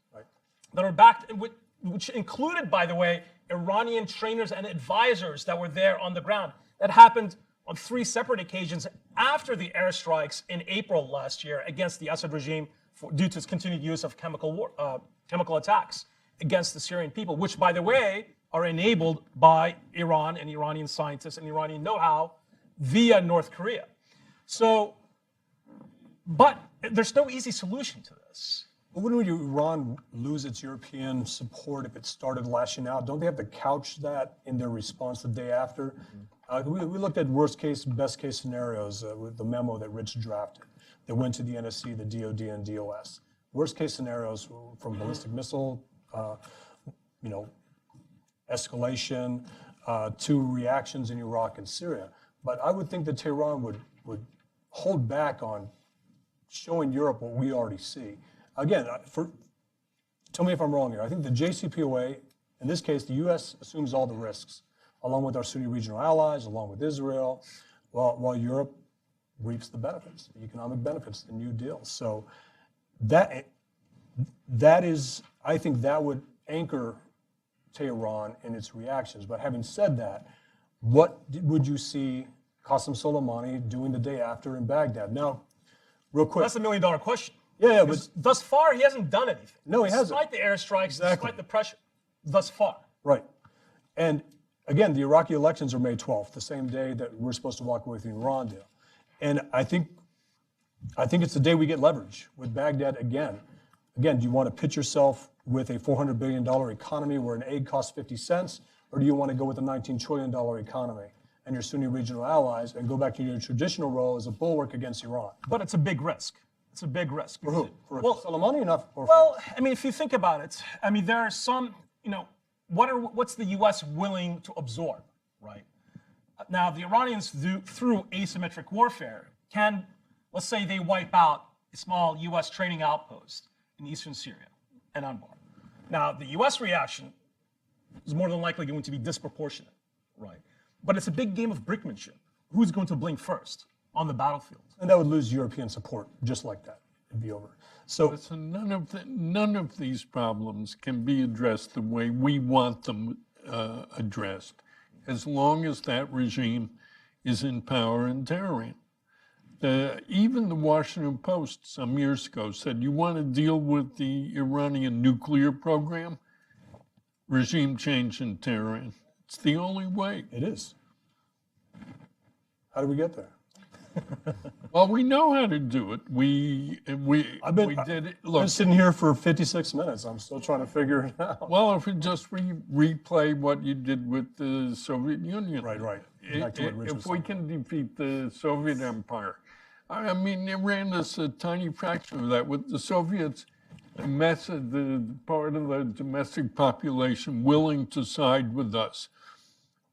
that are backed, which included, by the way, Iranian trainers and advisors that were there on the ground. That happened on 3 separate occasions after the airstrikes in April last year against the Assad regime due to its continued use of chemical attacks against the Syrian people, which, by the way, are enabled by Iran and Iranian scientists and Iranian know-how via North Korea. So, but there's no easy solution to this. But wouldn't Iran lose its European support if it started lashing out? Don't they have to couch that in their response the day after? We looked at worst case, best case scenarios with the memo that Rich drafted that went to the NSC, the DOD, and DOS. Worst case scenarios from ballistic missile, escalation to reactions in Iraq and Syria. But I would think that Tehran would hold back on showing Europe what we already see. Again, tell me if I'm wrong here. I think the JCPOA, in this case, the U.S. assumes all the risks, along with our Sunni regional allies, along with Israel, while Europe reaps the benefits, the economic benefits, the new deal. So that is, I think that would anchor Tehran in its reactions. But having said that, what would you see Qasem Soleimani doing the day after in Baghdad? Now, real quick. That's $1 million question. Yeah, but thus far, he hasn't done anything. No, he hasn't. Despite the airstrikes, despite the pressure, thus far. Right. And again, the Iraqi elections are May 12th, the same day that we're supposed to walk away from the Iran deal. And I think it's the day we get leverage with Baghdad again. Again, do you want to pitch yourself with a $400 billion economy where an egg costs 50 cents, or do you want to go with a $19 trillion economy and your Sunni regional allies and go back to your traditional role as a bulwark against Iran? But it's a big risk. It's a big risk. For who? For Soleimani enough? Well, I mean, if you think about it, I mean, there are some, what's the U.S. willing to absorb, right? Now, the Iranians, through asymmetric warfare, can, let's say they wipe out a small U.S. training outpost in eastern Syria and Anbar. Now, the U.S. reaction is more than likely going to be disproportionate, right? But it's a big game of brinkmanship. Who's going to blink first on the battlefield? And that would lose European support just like that. It'd be over. So listen, none of these problems can be addressed the way we want them addressed, as long as that regime is in power in Tehran. Even the Washington Post some years ago said, you want to deal with the Iranian nuclear program? Regime change in Tehran. It's the only way. it is. How do we get there? Well, we know how to do it. We did it. I've been sitting here for 56 minutes. I'm still trying to figure it out. Well, if we just replay what you did with the Soviet Union. Right. Back to what Rich was If we can defeat the Soviet Empire. I mean, Iran is a tiny fraction of that. With the Soviets, the part of the domestic population willing to side with us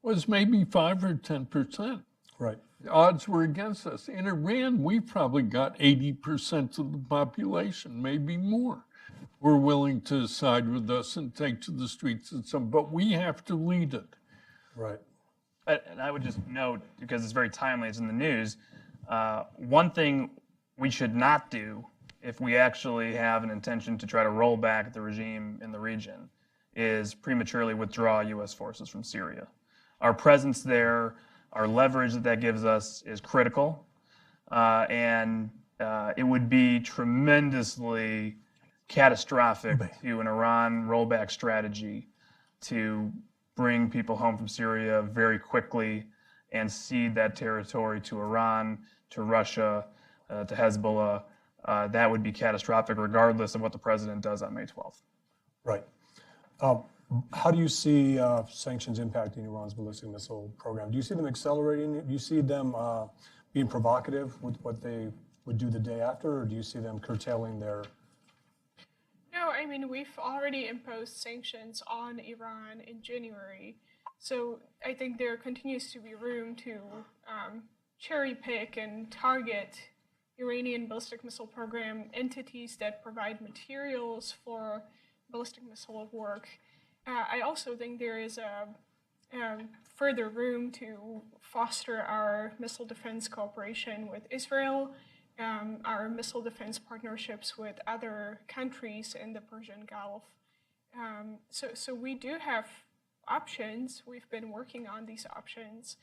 was maybe 5 or 10%. Right. The odds were against us. In Iran, we probably got 80% of the population, maybe more, were willing to side with us and take to the streets and some. But we have to lead it. Right. And I would just note, because it's very timely, it's in the news, one thing we should not do if we actually have an intention to try to roll back the regime in the region is prematurely withdraw U.S. forces from Syria. Our presence there, our leverage that gives us is critical, and it would be tremendously catastrophic to an Iran rollback strategy to bring people home from Syria very quickly and cede that territory to Iran, to Russia, to Hezbollah. That would be catastrophic regardless of what the president does on May 12th. Right. How do you see sanctions impacting Iran's ballistic missile program? Do you see them accelerating? Do you see them being provocative with what they would do the day after, or do you see them curtailing their? No, I mean, we've already imposed sanctions on Iran in January. So I think there continues to be room to cherry pick and target Iranian ballistic missile program entities that provide materials for ballistic missile work. I also think there is a further room to foster our missile defense cooperation with Israel, our missile defense partnerships with other countries in the Persian Gulf. So we do have options. We've been working on these options.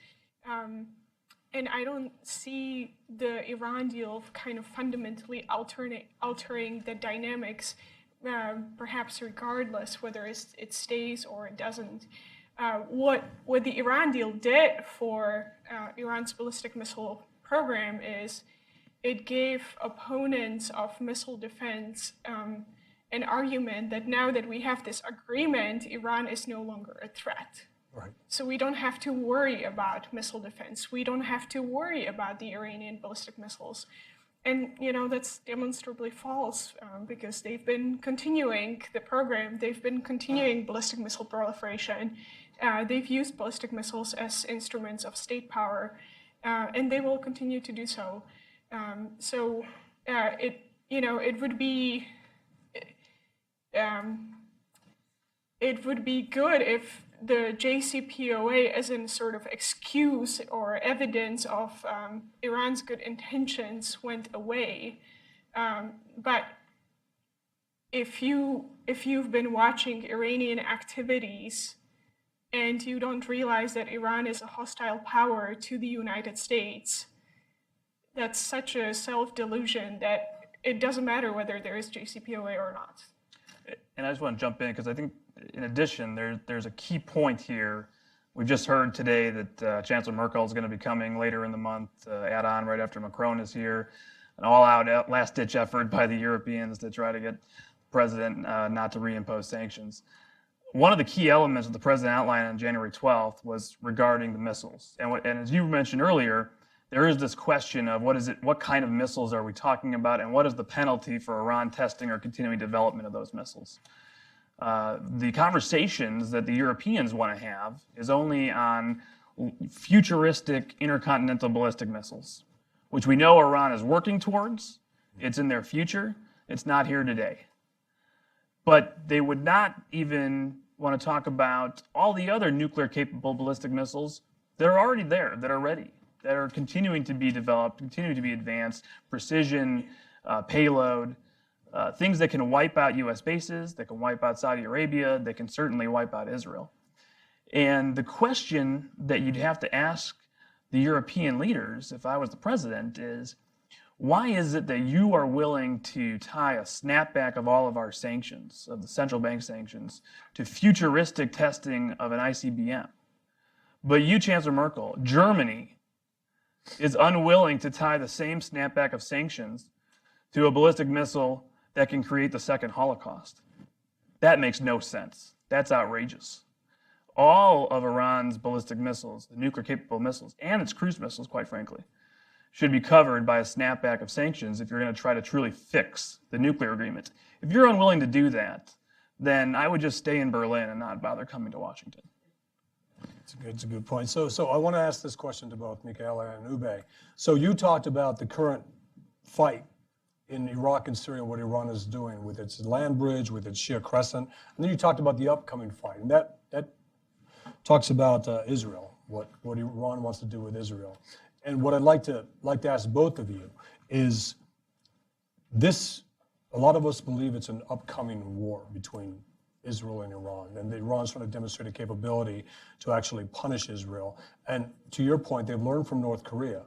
And I don't see the Iran deal kind of fundamentally altering the dynamics, perhaps regardless whether it stays or it doesn't. What the Iran deal did for Iran's ballistic missile program is it gave opponents of missile defense an argument that now that we have this agreement, Iran is no longer a threat. Right. So we don't have to worry about missile defense. We don't have to worry about the Iranian ballistic missiles. And, that's demonstrably false because they've been continuing the program. They've been continuing ballistic missile proliferation. They've used ballistic missiles as instruments of state power, and they will continue to do so. It would be good if the JCPOA as a sort of excuse or evidence of Iran's good intentions went away. But if you've been watching Iranian activities and you don't realize that Iran is a hostile power to the United States, that's such a self-delusion that it doesn't matter whether there is JCPOA or not. And I just want to jump in because I think, in addition, there's a key point here. We've just heard today that Chancellor Merkel is going to be coming later in the month, add on right after Macron is here. An all-out last-ditch effort by the Europeans to try to get the president not to reimpose sanctions. One of the key elements that the president outlined on January 12th was regarding the missiles. And as you mentioned earlier, there is this question of what kind of missiles are we talking about, and what is the penalty for Iran testing or continuing development of those missiles? The conversations that the Europeans want to have is only on futuristic intercontinental ballistic missiles, which we know Iran is working towards. It's in their future. It's not here today. But they would not even want to talk about all the other nuclear-capable ballistic missiles that are already there, that are ready, that are continuing to be developed, continuing to be advanced, precision, payload, things that can wipe out U.S. bases, that can wipe out Saudi Arabia, that can certainly wipe out Israel. And the question that you'd have to ask the European leaders, if I was the president, is why is it that you are willing to tie a snapback of all of our sanctions, of the central bank sanctions, to futuristic testing of an ICBM? But you, Chancellor Merkel, Germany, is unwilling to tie the same snapback of sanctions to a ballistic missile that can create the second Holocaust. That makes no sense. That's outrageous. All of Iran's ballistic missiles, the nuclear-capable missiles, and its cruise missiles, quite frankly, should be covered by a snapback of sanctions if you're going to try to truly fix the nuclear agreement. If you're unwilling to do that, then I would just stay in Berlin and not bother coming to Washington. It's a good point. So I want to ask this question to both Michaela and Oubai. So you talked about the current fight in Iraq and Syria, what Iran is doing with its land bridge, with its Shia crescent, and then you talked about the upcoming fight, and that talks about Israel, what Iran wants to do with Israel. And what I'd like to ask both of you is this, a lot of us believe it's an upcoming war between Israel and Iran, and Iran's trying to demonstrate a capability to actually punish Israel. And to your point, they've learned from North Korea.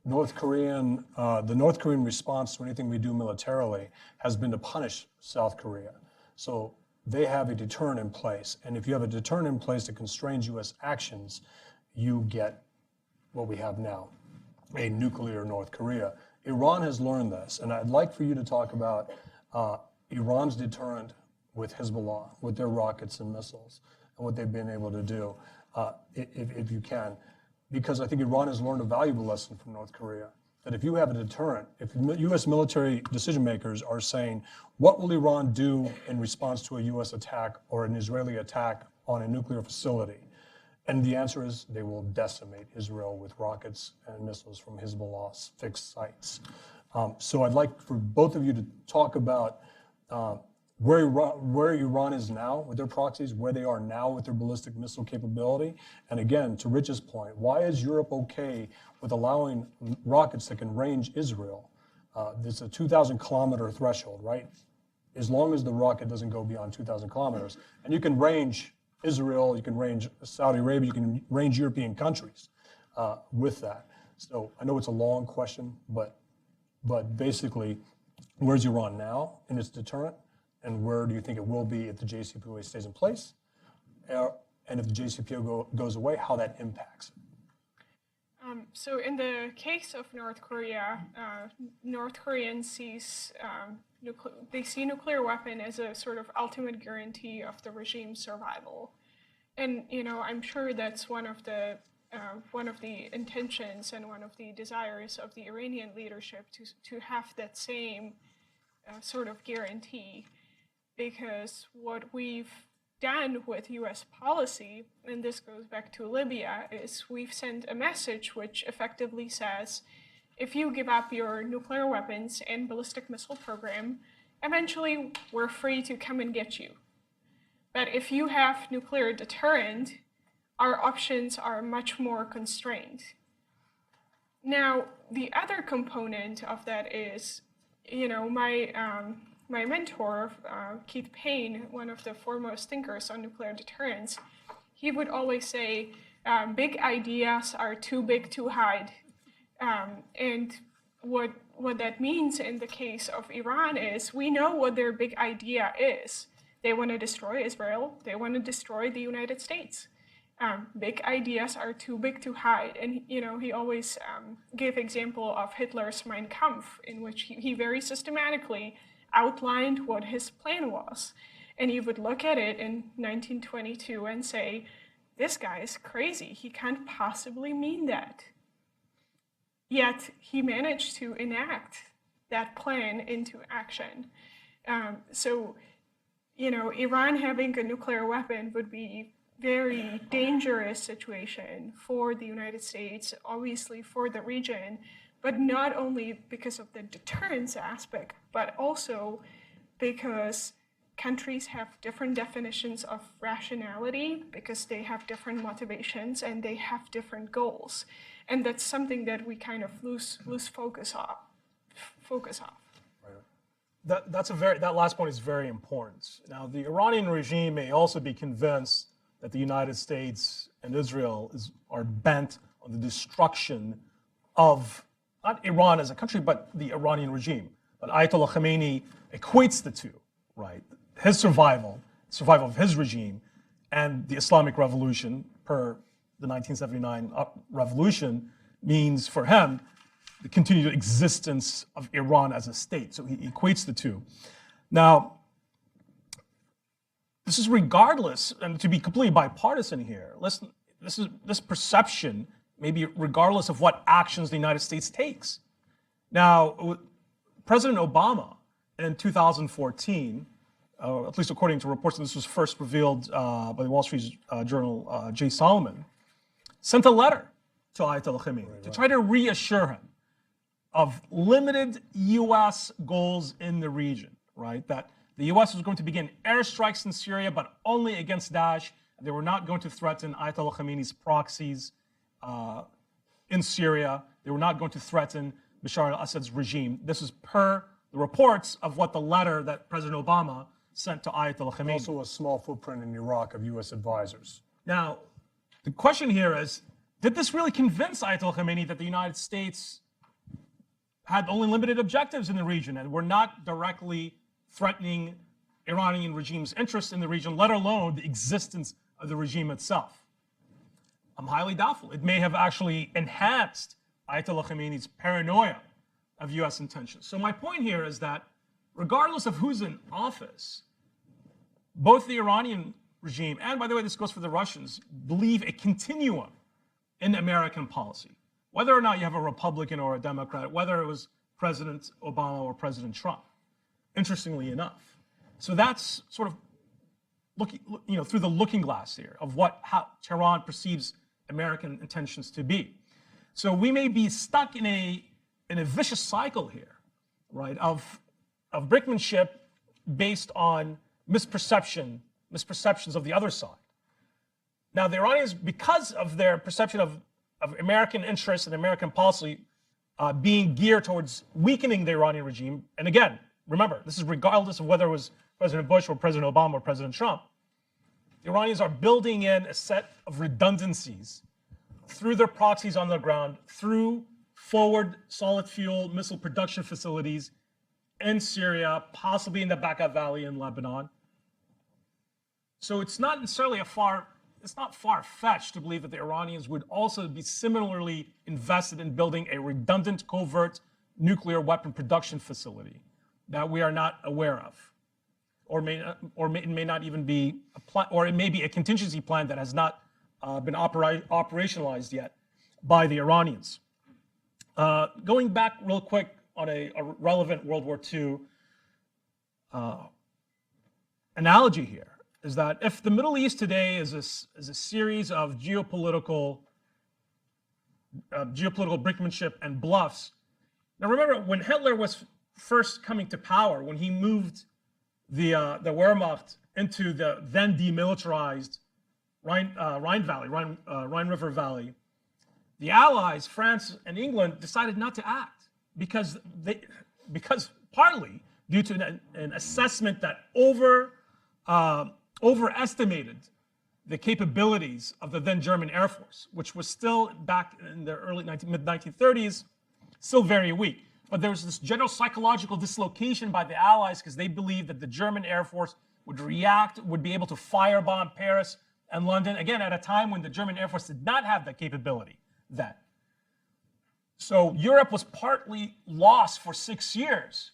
The North Korean response to anything we do militarily has been to punish South Korea. So they have a deterrent in place. And if you have a deterrent in place that constrains U.S. actions, you get what we have now, a nuclear North Korea. Iran has learned this, and I'd like for you to talk about Iran's deterrent with Hezbollah, with their rockets and missiles, and what they've been able to do, if you can. Because I think Iran has learned a valuable lesson from North Korea, that if you have a deterrent, if U.S. military decision makers are saying, what will Iran do in response to a U.S. attack or an Israeli attack on a nuclear facility? And the answer is they will decimate Israel with rockets and missiles from Hezbollah's fixed sites. So I'd like for both of you to talk about where Iran is now with their proxies, where they are now with their ballistic missile capability. And again, to Rich's point, why is Europe okay with allowing rockets that can range Israel? There's a 2,000 kilometer threshold, right? As long as the rocket doesn't go beyond 2,000 kilometers. And you can range Israel, you can range Saudi Arabia, you can range European countries with that. So I know it's a long question, but basically, where's Iran now in its deterrent? And where do you think it will be if the JCPOA stays in place? And if the JCPOA goes away, how that impacts it? So in the case of North Korea, North Koreans see nuclear weapon as a sort of ultimate guarantee of the regime's survival. And I'm sure that's one of the intentions and one of the desires of the Iranian leadership to have that same sort of guarantee. Because what we've done with US policy, and this goes back to Libya, is we've sent a message which effectively says, if you give up your nuclear weapons and ballistic missile program, eventually we're free to come and get you. But if you have nuclear deterrent, our options are much more constrained. Now, the other component of that is, my mentor, Keith Payne, one of the foremost thinkers on nuclear deterrence, he would always say, big ideas are too big to hide. And what that means in the case of Iran is we know what their big idea is. They want to destroy Israel. They want to destroy the United States. Big ideas are too big to hide. And he always gave example of Hitler's Mein Kampf, in which he very systematically outlined what his plan was. And you would look at it in 1922 and say, this guy is crazy. He can't possibly mean that. Yet he managed to enact that plan into action. So, Iran having a nuclear weapon would be very dangerous situation for the United States, obviously for the region, but not only because of the deterrence aspect, but also because countries have different definitions of rationality, because they have different motivations and they have different goals. And that's something that we kind of lose focus of. That last point is very important. Now, the Iranian regime may also be convinced that the United States and Israel are bent on the destruction of not Iran as a country, but the Iranian regime. But Ayatollah Khamenei equates the two, right? His survival of his regime, and the Islamic Revolution, per the 1979 revolution, means for him the continued existence of Iran as a state. So he equates the two. Now, this is regardless, and to be completely bipartisan here, this perception may be regardless of what actions the United States takes. Now, President Obama in 2014, at least according to reports, and this was first revealed by the Wall Street Journal, Jay Solomon, sent a letter to Ayatollah Khamenei to try to reassure him of limited U.S. goals in the region, right? That the U.S. was going to begin airstrikes in Syria, but only against Daesh, They were not going to threaten Ayatollah Khamenei's proxies in Syria. They were not going to threaten Bashar al-Assad's regime. This is per the reports of what the letter that President Obama sent to Ayatollah Khamenei. Also a small footprint in Iraq of U.S. advisors. Now, the question here is, did this really convince Ayatollah Khamenei that the United States had only limited objectives in the region and were not directly threatening Iranian regime's interest in the region, let alone the existence of the regime itself? I'm highly doubtful. It may have actually enhanced Ayatollah Khamenei's paranoia of U.S. intentions. So my point here is that regardless of who's in office, both the Iranian regime, and by the way, this goes for the Russians, believe a continuum in American policy. Whether or not you have a Republican or a Democrat, whether it was President Obama or President Trump, interestingly enough. So that's sort of looking, through the looking glass here of how Tehran perceives American intentions to be. So we may be stuck in a vicious cycle here, right, of brinkmanship based on misperceptions of the other side. Now, the Iranians, because of their perception of American interests and American policy being geared towards weakening the Iranian regime, and again, remember, this is regardless of whether it was President Bush or President Obama or President Trump, the Iranians are building in a set of redundancies through their proxies on the ground, through forward solid fuel missile production facilities in Syria, possibly in the Bekaa Valley in Lebanon. So it's not necessarily it's not far-fetched to believe that the Iranians would also be similarly invested in building a redundant covert nuclear weapon production facility that we are not aware of, or it may not even be or it may be a contingency plan that has not been operationalized yet by the Iranians. Going back real quick on a relevant World War II analogy here is that if the Middle East today is a series of geopolitical brinkmanship and bluffs. Now remember, when Hitler was first coming to power, when he moved the Wehrmacht into the then demilitarized Rhine River Valley, the Allies, France and England, decided not to act because partly due to an assessment that overestimated the capabilities of the then German Air Force, which was still back in the mid-1930s, still very weak. But there was this general psychological dislocation by the Allies because they believed that the German Air Force would be able to firebomb Paris and London, again, at a time when the German Air Force did not have that capability then. So Europe was partly lost for 6 years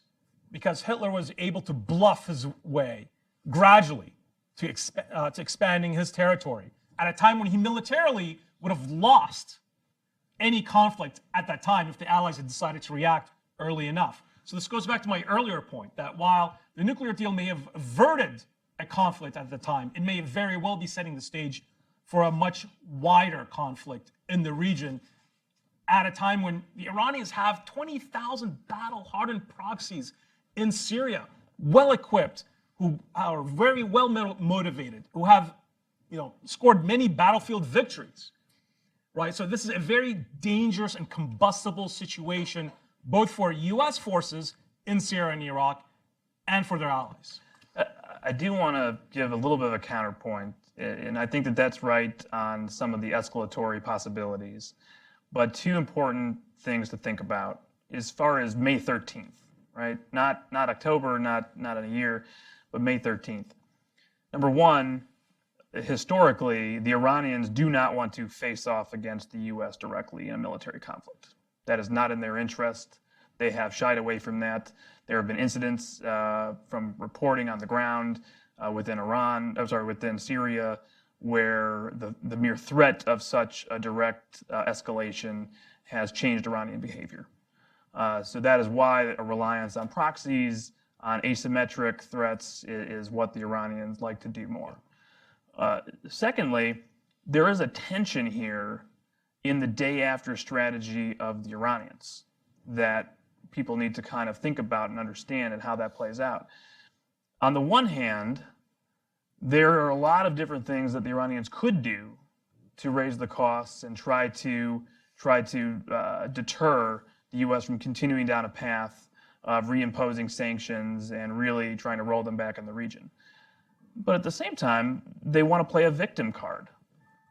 because Hitler was able to bluff his way gradually to expanding his territory at a time when he militarily would have lost any conflict at that time if the Allies had decided to react early enough. So this goes back to my earlier point that while the nuclear deal may have averted a conflict at the time, it may very well be setting the stage for a much wider conflict in the region at a time when the Iranians have 20,000 battle-hardened proxies in Syria, well-equipped, who are very well motivated, who have, scored many battlefield victories, right? So this is a very dangerous and combustible situation, both for U.S. forces in Syria and Iraq, and for their allies. I do want to give a little bit of a counterpoint, and I think that that's right on some of the escalatory possibilities. But two important things to think about as far as May 13th, right? Not October, not in a year, but May 13th. Number one, historically, the Iranians do not want to face off against the U.S. directly in a military conflict. That is not in their interest. They have shied away from that. There have been incidents from reporting on the ground within Syria, where the mere threat of such a direct escalation has changed Iranian behavior. So that is why a reliance on proxies, on asymmetric threats is what the Iranians like to do more. Secondly, there is a tension here in the day after strategy of the Iranians that people need to kind of think about and understand and how that plays out. On the one hand, there are a lot of different things that the Iranians could do to raise the costs and try to deter the U.S. from continuing down a path of reimposing sanctions and really trying to roll them back in the region. But at the same time, they want to play a victim card,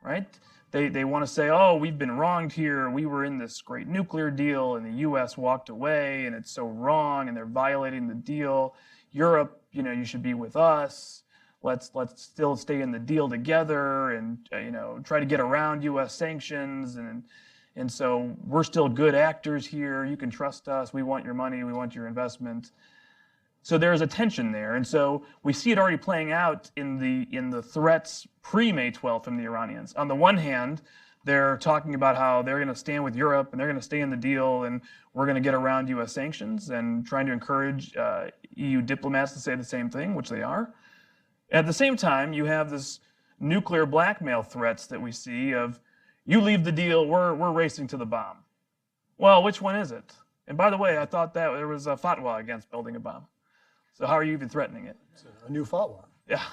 right? They want to say, oh, we've been wronged here. We were in this great nuclear deal and the U.S. walked away and it's so wrong and they're violating the deal. Europe, you should be with us. Let's still stay in the deal together and try to get around U.S. sanctions and so we're still good actors here. You can trust us. We want your money. We want your investment. So there's a tension there, and so we see it already playing out in the threats pre-May 12th from the Iranians. On the one hand, they're talking about how they're going to stand with Europe and they're going to stay in the deal, and we're going to get around U.S. sanctions, and trying to encourage EU diplomats to say the same thing, which they are. At the same time, you have this nuclear blackmail threats that we see of, you leave the deal, we're racing to the bomb. Well, which one is it? And by the way, I thought that there was a fatwa against building a bomb. So how are you even threatening it? It's a new fatwa, Yeah.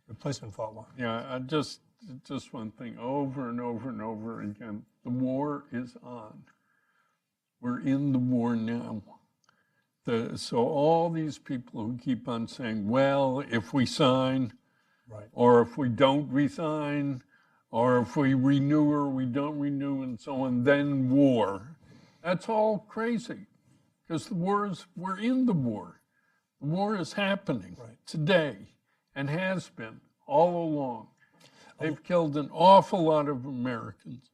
replacement fatwa. Yeah, just one thing, over and over and over again. The war is on. We're in the war now. So all these people who keep on saying, well, if we sign, Right. or if we don't resign, or if we renew or we don't renew and so on, then war. That's all crazy. Because we're in the war. The war is happening today and has been all along. They've killed an awful lot of Americans.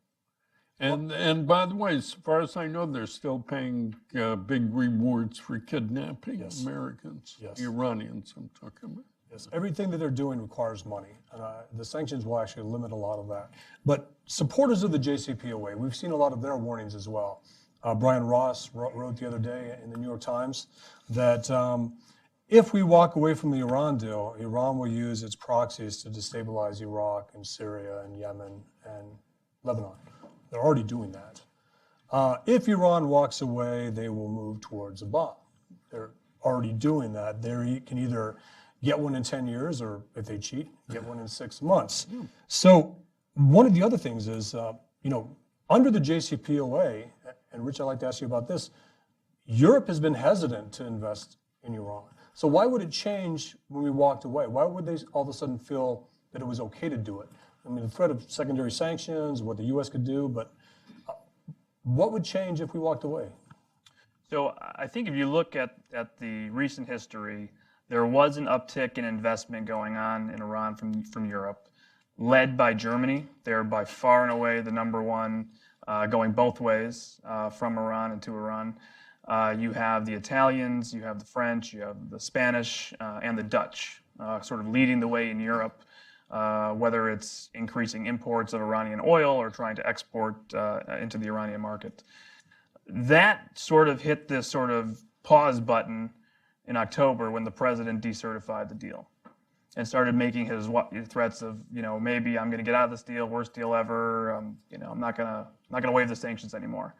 And by the way, as far as I know, they're still paying big rewards for kidnapping Americans, Yes. Iranians I'm talking about. Yes, everything that they're doing requires money, and the sanctions will actually limit a lot of that. But supporters of the JCPOA, we've seen a lot of their warnings as well. Brian Ross wrote the other day in the New York Times that if we walk away from the Iran deal, Iran will use its proxies to destabilize Iraq and Syria and Yemen and Lebanon. They're already doing that. If Iran walks away, they will move towards a bomb. They're already doing that. They can either get one in 10 years or, if they cheat, get one in 6 months. So one of the other things is, under the JCPOA, and Rich, I'd like to ask you about this, Europe has been hesitant to invest in Iran. So why would it change when we walked away? Why would they all of a sudden feel that it was okay to do it? I mean, the threat of secondary sanctions, what the U.S. could do, but what would change if we walked away? So I think if you look at the recent history, there was an uptick in investment going on in Iran from Europe, led by Germany. They're by far and away the number one, going both ways from Iran and to Iran. You have the Italians, you have the French, you have the Spanish, and the Dutch sort of leading the way in Europe, whether it's increasing imports of Iranian oil or trying to export into the Iranian market. That sort of hit this sort of pause button in October when the president decertified the deal and started making his threats of, maybe I'm going to get out of this deal, worst deal ever. I'm not going to waive the sanctions anymore.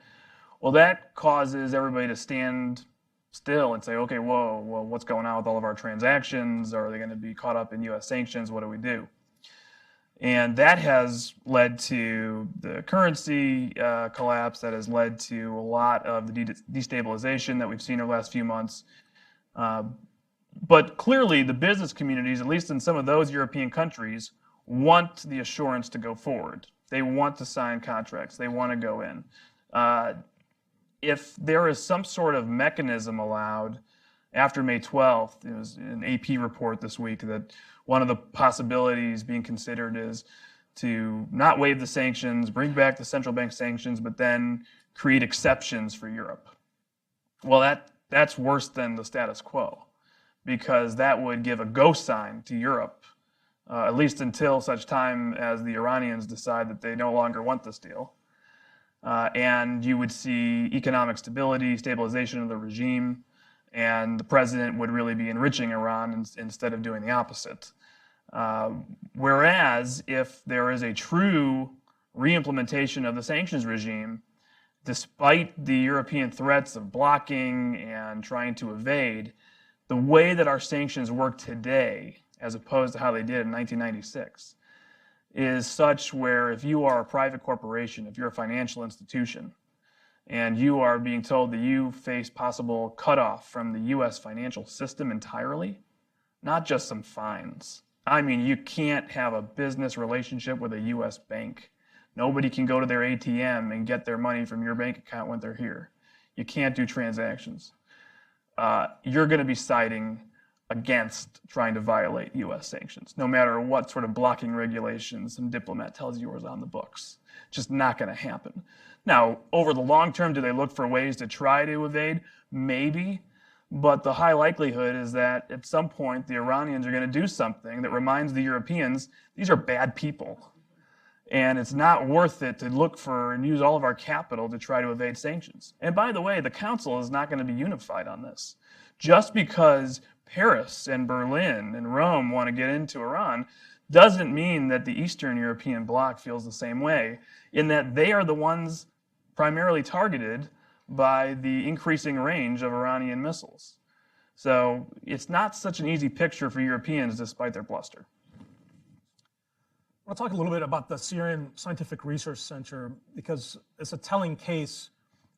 Well, that causes everybody to stand still and say, okay, whoa, well, what's going on with all of our transactions? Are they going to be caught up in U.S. sanctions? What do we do? And that has led to the currency collapse. That has led to a lot of the destabilization that we've seen over the last few months. But clearly, the business communities, at least in some of those European countries, want the assurance to go forward. They want to sign contracts. They want to go in. If there is some sort of mechanism allowed after May 12th, there was an AP report this week that one of the possibilities being considered is to not waive the sanctions, bring back the central bank sanctions, but then create exceptions for Europe. Well, that's worse than the status quo, because that would give a go sign to Europe, at least until such time as the Iranians decide that they no longer want this deal. And you would see economic stability, stabilization of the regime, and the president would really be enriching Iran instead of doing the opposite. Whereas if there is a true reimplementation of the sanctions regime, despite the European threats of blocking and trying to evade, the way that our sanctions work today, as opposed to how they did in 1996, is such where if you are a private corporation, if you're a financial institution, and you are being told that you face possible cutoff from the US financial system entirely, not just some fines. I mean, you can't have a business relationship with a US bank. Nobody can go to their ATM and get their money from your bank account when they're here. You can't do transactions. You're going to be citing against trying to violate US sanctions, no matter what sort of blocking regulations some diplomat tells you is on the books. Just not going to happen. Now, over the long term, do they look for ways to try to evade? Maybe. But the high likelihood is that at some point the Iranians are going to do something that reminds the Europeans these are bad people. And it's not worth it to look for and use all of our capital to try to evade sanctions. And by the way, the Council is not going to be unified on this. Just because Paris and Berlin and Rome want to get into Iran doesn't mean that the Eastern European bloc feels the same way, in that they are the ones primarily targeted by the increasing range of Iranian missiles. So it's not such an easy picture for Europeans despite their bluster. I want to talk a little bit about the Syrian Scientific Research Center because it's a telling case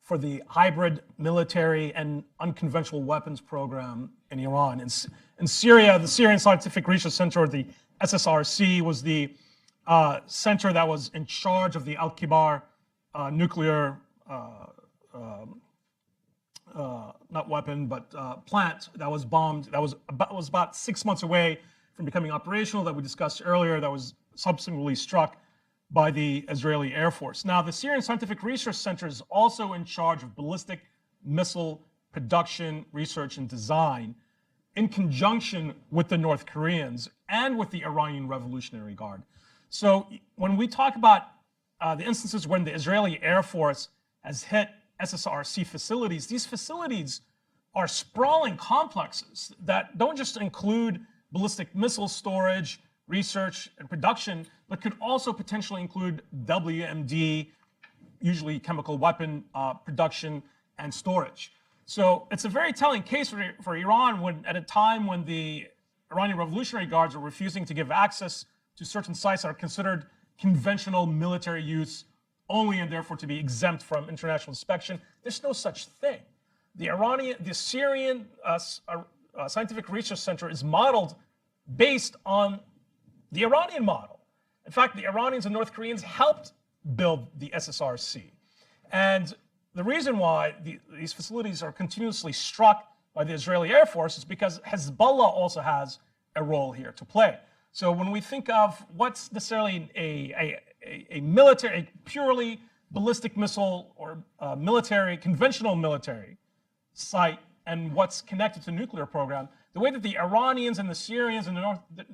for the hybrid military and unconventional weapons program in Iran. In Syria, the Syrian Scientific Research Center, or the SSRC, was the center that was in charge of the Al-Kibar nuclear, not weapon, but plant that was bombed, that was about 6 months away from becoming operational, that we discussed earlier, that was subsequently struck by the Israeli Air Force. Now, the Syrian Scientific Research Center is also in charge of ballistic missile production, research, and design in conjunction with the North Koreans and with the Iranian Revolutionary Guard. So when we talk about the instances when the Israeli Air Force has hit SSRC facilities, these facilities are sprawling complexes that don't just include ballistic missile storage, research, and production, but could also potentially include WMD, usually chemical weapon production and storage. So it's a very telling case for Iran when, at a time when the Iranian Revolutionary Guards are refusing to give access to certain sites that are considered conventional military use only and therefore to be exempt from international inspection. There's no such thing. The Syrian Scientific Research Center is modeled based on the Iranian model. In fact, the Iranians and North Koreans helped build the SSRC. And the reason why these facilities are continuously struck by the Israeli Air Force is because Hezbollah also has a role here to play. So when we think of what's necessarily a military, a purely ballistic missile or conventional military site and what's connected to the nuclear program, the way that the Iranians and the Syrians and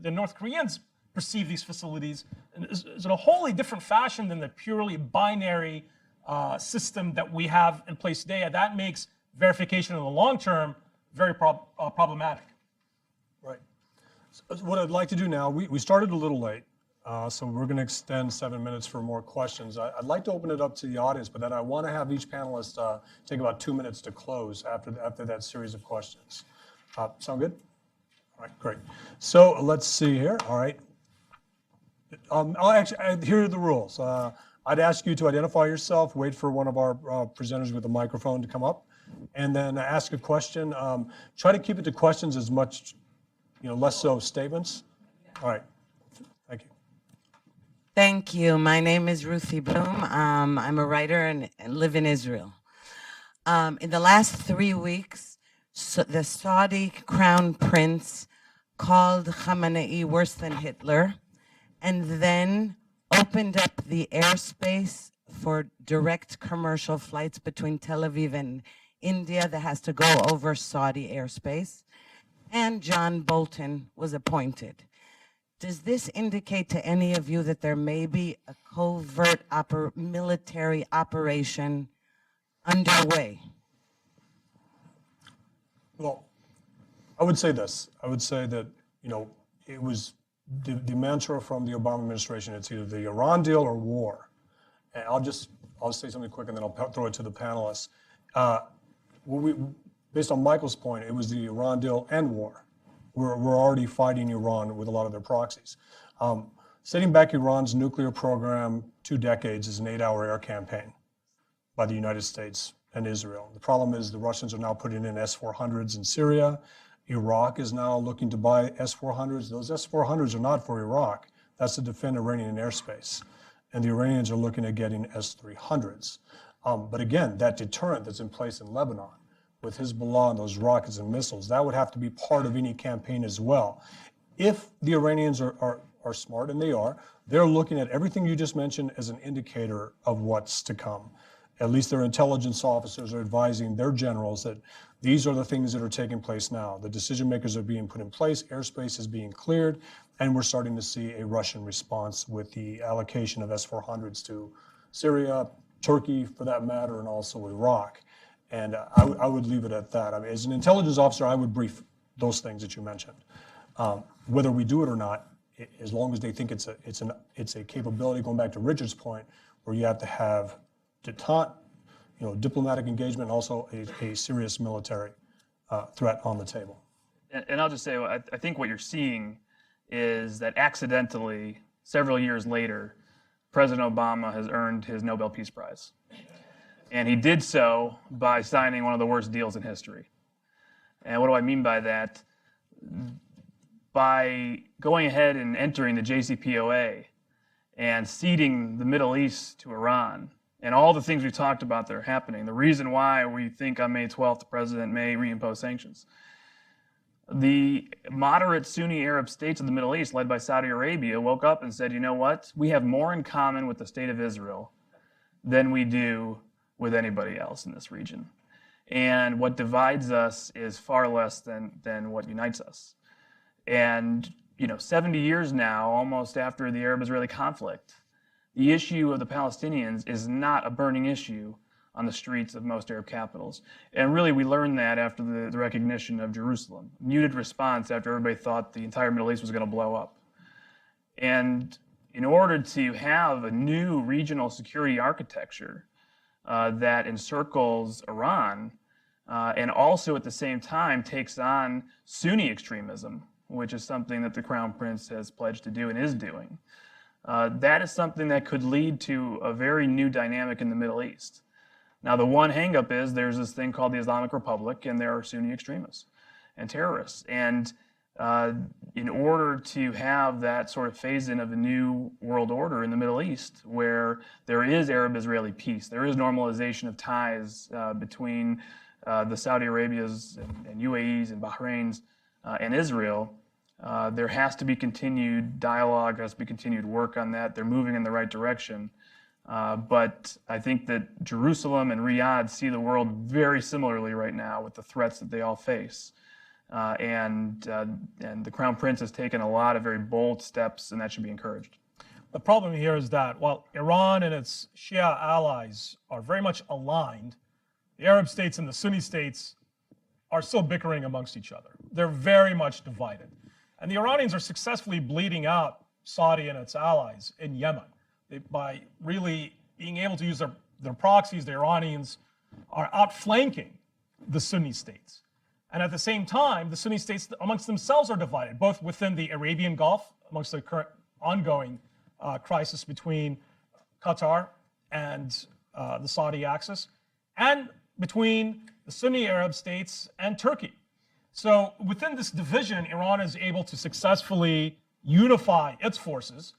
the North Koreans perceive these facilities is in a wholly different fashion than the purely binary system that we have in place today. And that makes verification in the long term very problematic. Right. So what I'd like to do now, we started a little late, so we're going to extend 7 minutes for more questions. I'd like to open it up to the audience, but then I want to have each panelist take about 2 minutes to close after that series of questions. Sound good? All right, great. So let's see here. All right. Here are the rules. I'd ask you to identify yourself, wait for one of our presenters with a microphone to come up, and then ask a question. Try to keep it to questions as much, less so statements. All right. Thank you. Thank you. My name is Ruthie Bloom. I'm a writer and live in Israel. In the last 3 weeks, the Saudi crown prince called Khamenei worse than Hitler, and then opened up the airspace for direct commercial flights between Tel Aviv and India that has to go over Saudi airspace. And John Bolton was appointed. Does this indicate to any of you that there may be a covert military operation underway? Well, I would say this. I would say that, it was the mantra from the Obama administration. It's either the Iran deal or war. And I'll say something quick and then I'll throw it to the panelists. Based on Michael's point, it was the Iran deal and war. we're already fighting Iran with a lot of their proxies. Setting back Iran's nuclear program 2 decades is an 8-hour air campaign by the United States and Israel. The problem is the Russians are now putting in S-400s in Syria. Iraq is now looking to buy S-400s. Those S-400s are not for Iraq. That's to defend Iranian airspace. And the Iranians are looking at getting S-300s. But again, that deterrent that's in place in Lebanon with Hezbollah and those rockets and missiles, that would have to be part of any campaign as well. If the Iranians are smart, and they are, they're looking at everything you just mentioned as an indicator of what's to come. At least their intelligence officers are advising their generals that these are the things that are taking place now. The decision makers are being put in place, airspace is being cleared, and we're starting to see a Russian response with the allocation of S-400s to Syria, Turkey for that matter, and also Iraq. And I would leave it at that. I mean, as an intelligence officer, I would brief those things that you mentioned. Whether we do it or not, as long as they think it's a capability, going back to Richard's point, where you have to have diplomatic engagement and also a serious military threat on the table. And I'll just say, I think what you're seeing is that accidentally, several years later, President Obama has earned his Nobel Peace Prize. And he did so by signing one of the worst deals in history. And what do I mean by that? By going ahead and entering the JCPOA and ceding the Middle East to Iran, and all the things we talked about that are happening, the reason why we think on May 12th the president may reimpose sanctions. The moderate Sunni Arab states of the Middle East, led by Saudi Arabia, woke up and said, you know what? We have more in common with the state of Israel than we do with anybody else in this region. And what divides us is far less than what unites us. And 70 years now, almost after the Arab-Israeli conflict, the issue of the Palestinians is not a burning issue on the streets of most Arab capitals. And really, we learned that after the recognition of Jerusalem. Muted response after everybody thought the entire Middle East was going to blow up. And in order to have a new regional security architecture that encircles Iran, and also at the same time takes on Sunni extremism, which is something that the Crown Prince has pledged to do and is doing. That is something that could lead to a very new dynamic in the Middle East. Now, the one hangup is there's this thing called the Islamic Republic, and there are Sunni extremists and terrorists. And in order to have that sort of phase-in of a new world order in the Middle East, where there is Arab-Israeli peace, there is normalization of ties between the Saudi Arabias and UAEs and Bahrains and Israel, there has to be continued dialogue, there has to be continued work on that. They're moving in the right direction. But I think that Jerusalem and Riyadh see the world very similarly right now with the threats that they all face. And the Crown Prince has taken a lot of very bold steps, and that should be encouraged. The problem here is that while Iran and its Shia allies are very much aligned, the Arab states and the Sunni states are still bickering amongst each other. They're very much divided. And the Iranians are successfully bleeding out Saudi and its allies in Yemen. By really being able to use their proxies, the Iranians are outflanking the Sunni states. And at the same time, the Sunni states amongst themselves are divided, both within the Arabian Gulf, amongst the current ongoing crisis between Qatar and the Saudi axis, and between the Sunni Arab states and Turkey. So within this division, Iran is able to successfully unify its forces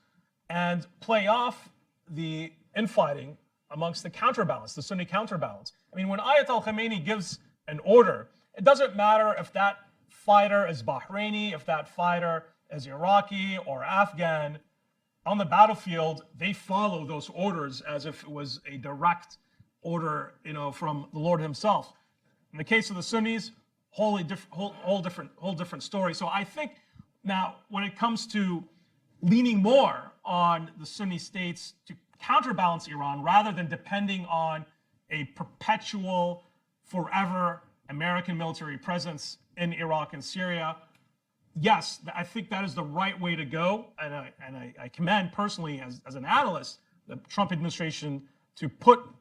and play off the infighting amongst the counterbalance, the Sunni counterbalance. I mean, when Ayatollah Khamenei gives an order, it doesn't matter if that fighter is Bahraini, if that fighter is Iraqi or Afghan. On the battlefield, they follow those orders as if it was a direct order, from the Lord himself. In the case of the Sunnis, whole different story. So I think now when it comes to leaning more on the Sunni states to counterbalance Iran rather than depending on a perpetual, forever American military presence in Iraq and Syria, yes, I think that is the right way to go. And I commend personally, as an analyst, the Trump administration to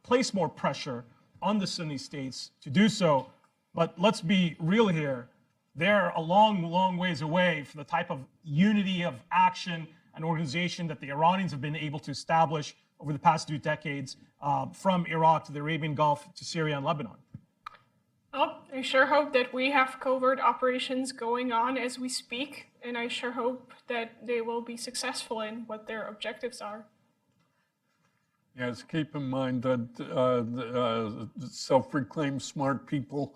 place more pressure on the Sunni states to do so. But let's be real here. they're a long, long ways away from the type of unity of action and organization that the Iranians have been able to establish over the past 2 decades, from Iraq to the Arabian Gulf to Syria and Lebanon. Well, I sure hope that we have covert operations going on as we speak, and I sure hope that they will be successful in what their objectives are. Yes, keep in mind that the self-proclaimed smart people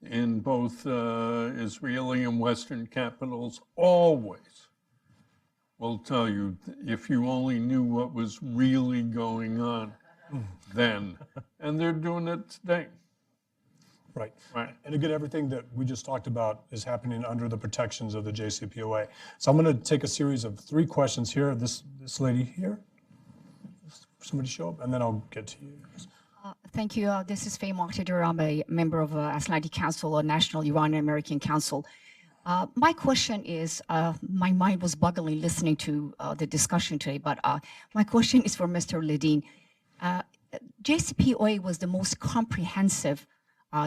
in both Israeli and Western capitals always will tell you, if you only knew what was really going on then. And they're doing it today. Right. Right. And again, everything that we just talked about is happening under the protections of the JCPOA. So I'm going to take a series of 3 questions here. This lady here. Somebody show up, and then I'll get to you. Thank you. This is Faye Moqtadir. I'm a member of Atlantic Council, a National Iranian American Council. My question is, my mind was boggling listening to the discussion today, but my question is for Mr. Ledeen. JCPOA was the most comprehensive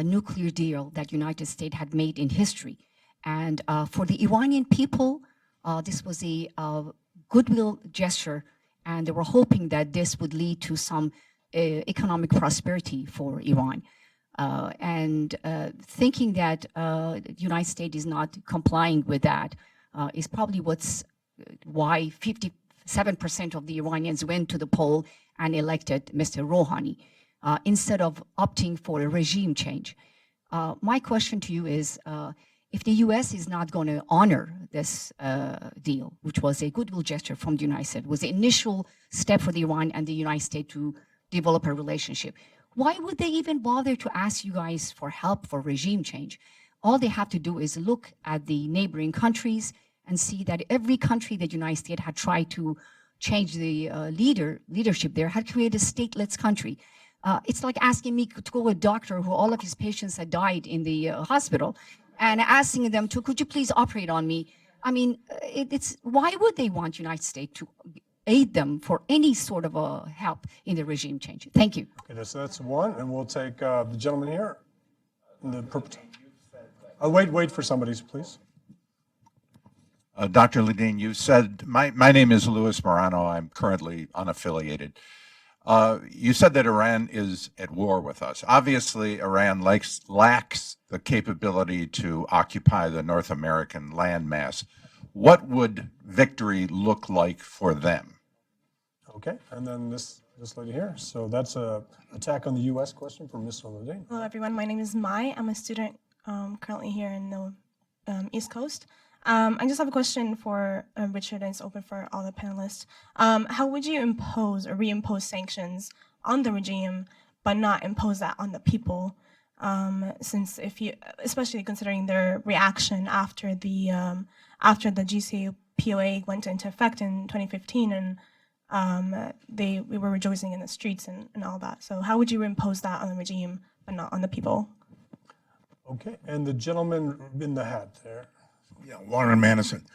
nuclear deal that United States had made in history. And for the Iranian people, this was a goodwill gesture, and they were hoping that this would lead to some economic prosperity for Iran. Thinking that the United States is not complying with that is probably why 57% of the Iranians went to the poll and elected Mr. Rouhani instead of opting for a regime change. My question to you is, if the US is not going to honor this deal, which was a goodwill gesture from the United States, was the initial step for the Iran and the United States to develop a relationship, why would they even bother to ask you guys for help for regime change? All they have to do is look at the neighboring countries and see that every country that the United States had tried to change the leadership there had created a stateless country. It's like asking me to go to a doctor who all of his patients had died in the hospital and asking them to, could you please operate on me? I mean, why would they want United States to aid them for any sort of a help in the regime change? Thank you. Okay, so that's one, and we'll take the gentleman here. Wait for somebody, please. Dr. Ledeen, you said, my name is Luis Morano. I'm currently unaffiliated. You said that Iran is at war with us. Obviously, Iran lacks the capability to occupy the North American landmass. What would victory look like for them? Okay, and then this lady here. So that's a attack on the U.S. question from Ms. Ledeen. Hello, everyone. My name is Mai. I'm a student currently here in the East Coast. I just have a question for Richard, and it's open for all the panelists. How would you impose or reimpose sanctions on the regime, but not impose that on the people? Since especially considering their reaction after the JCPOA went into effect in 2015, and we were rejoicing in the streets and all that. So how would you impose that on the regime, but not on the people? Okay, and the gentleman in the hat there. Yeah, Warren Madison.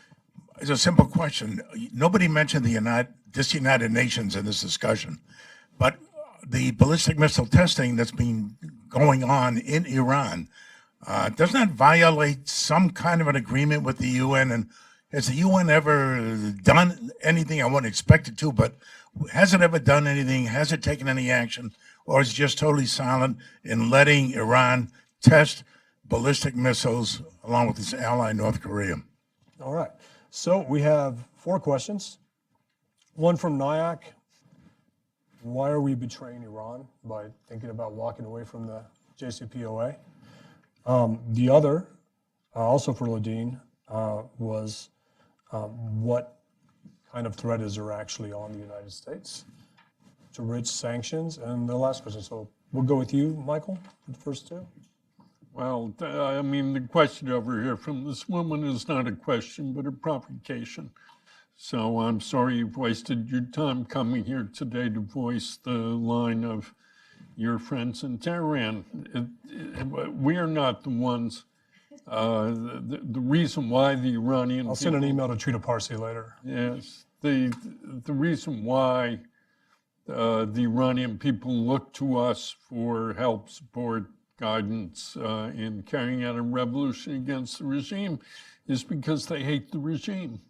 It's a simple question. Nobody mentioned this United Nations in this discussion, but the ballistic missile testing that's been going on in Iran, doesn't that violate some kind of an agreement with the UN? And has the UN ever done anything? I wouldn't expect it to, but has it ever done anything? Has it taken any action? Or is it just totally silent in letting Iran test ballistic missiles along with its ally, North Korea? All right, so we have 4 questions. One from Nyack. Why are we betraying Iran by thinking about walking away from the JCPOA? The other, also for Ledeen, was what kind of threat is there actually on the United States to rich sanctions? And the last question, so we'll go with you, Michael, for the first 2. Well, I mean, the question over here from this woman is not a question, but a provocation. So I'm sorry you've wasted your time coming here today to voice the line of your friends in Tehran. We are not the ones, the reason why the Iranian I'll send an email to Trita Parsi later. Yes, the reason why the Iranian people look to us for help, support, guidance in carrying out a revolution against the regime is because they hate the regime.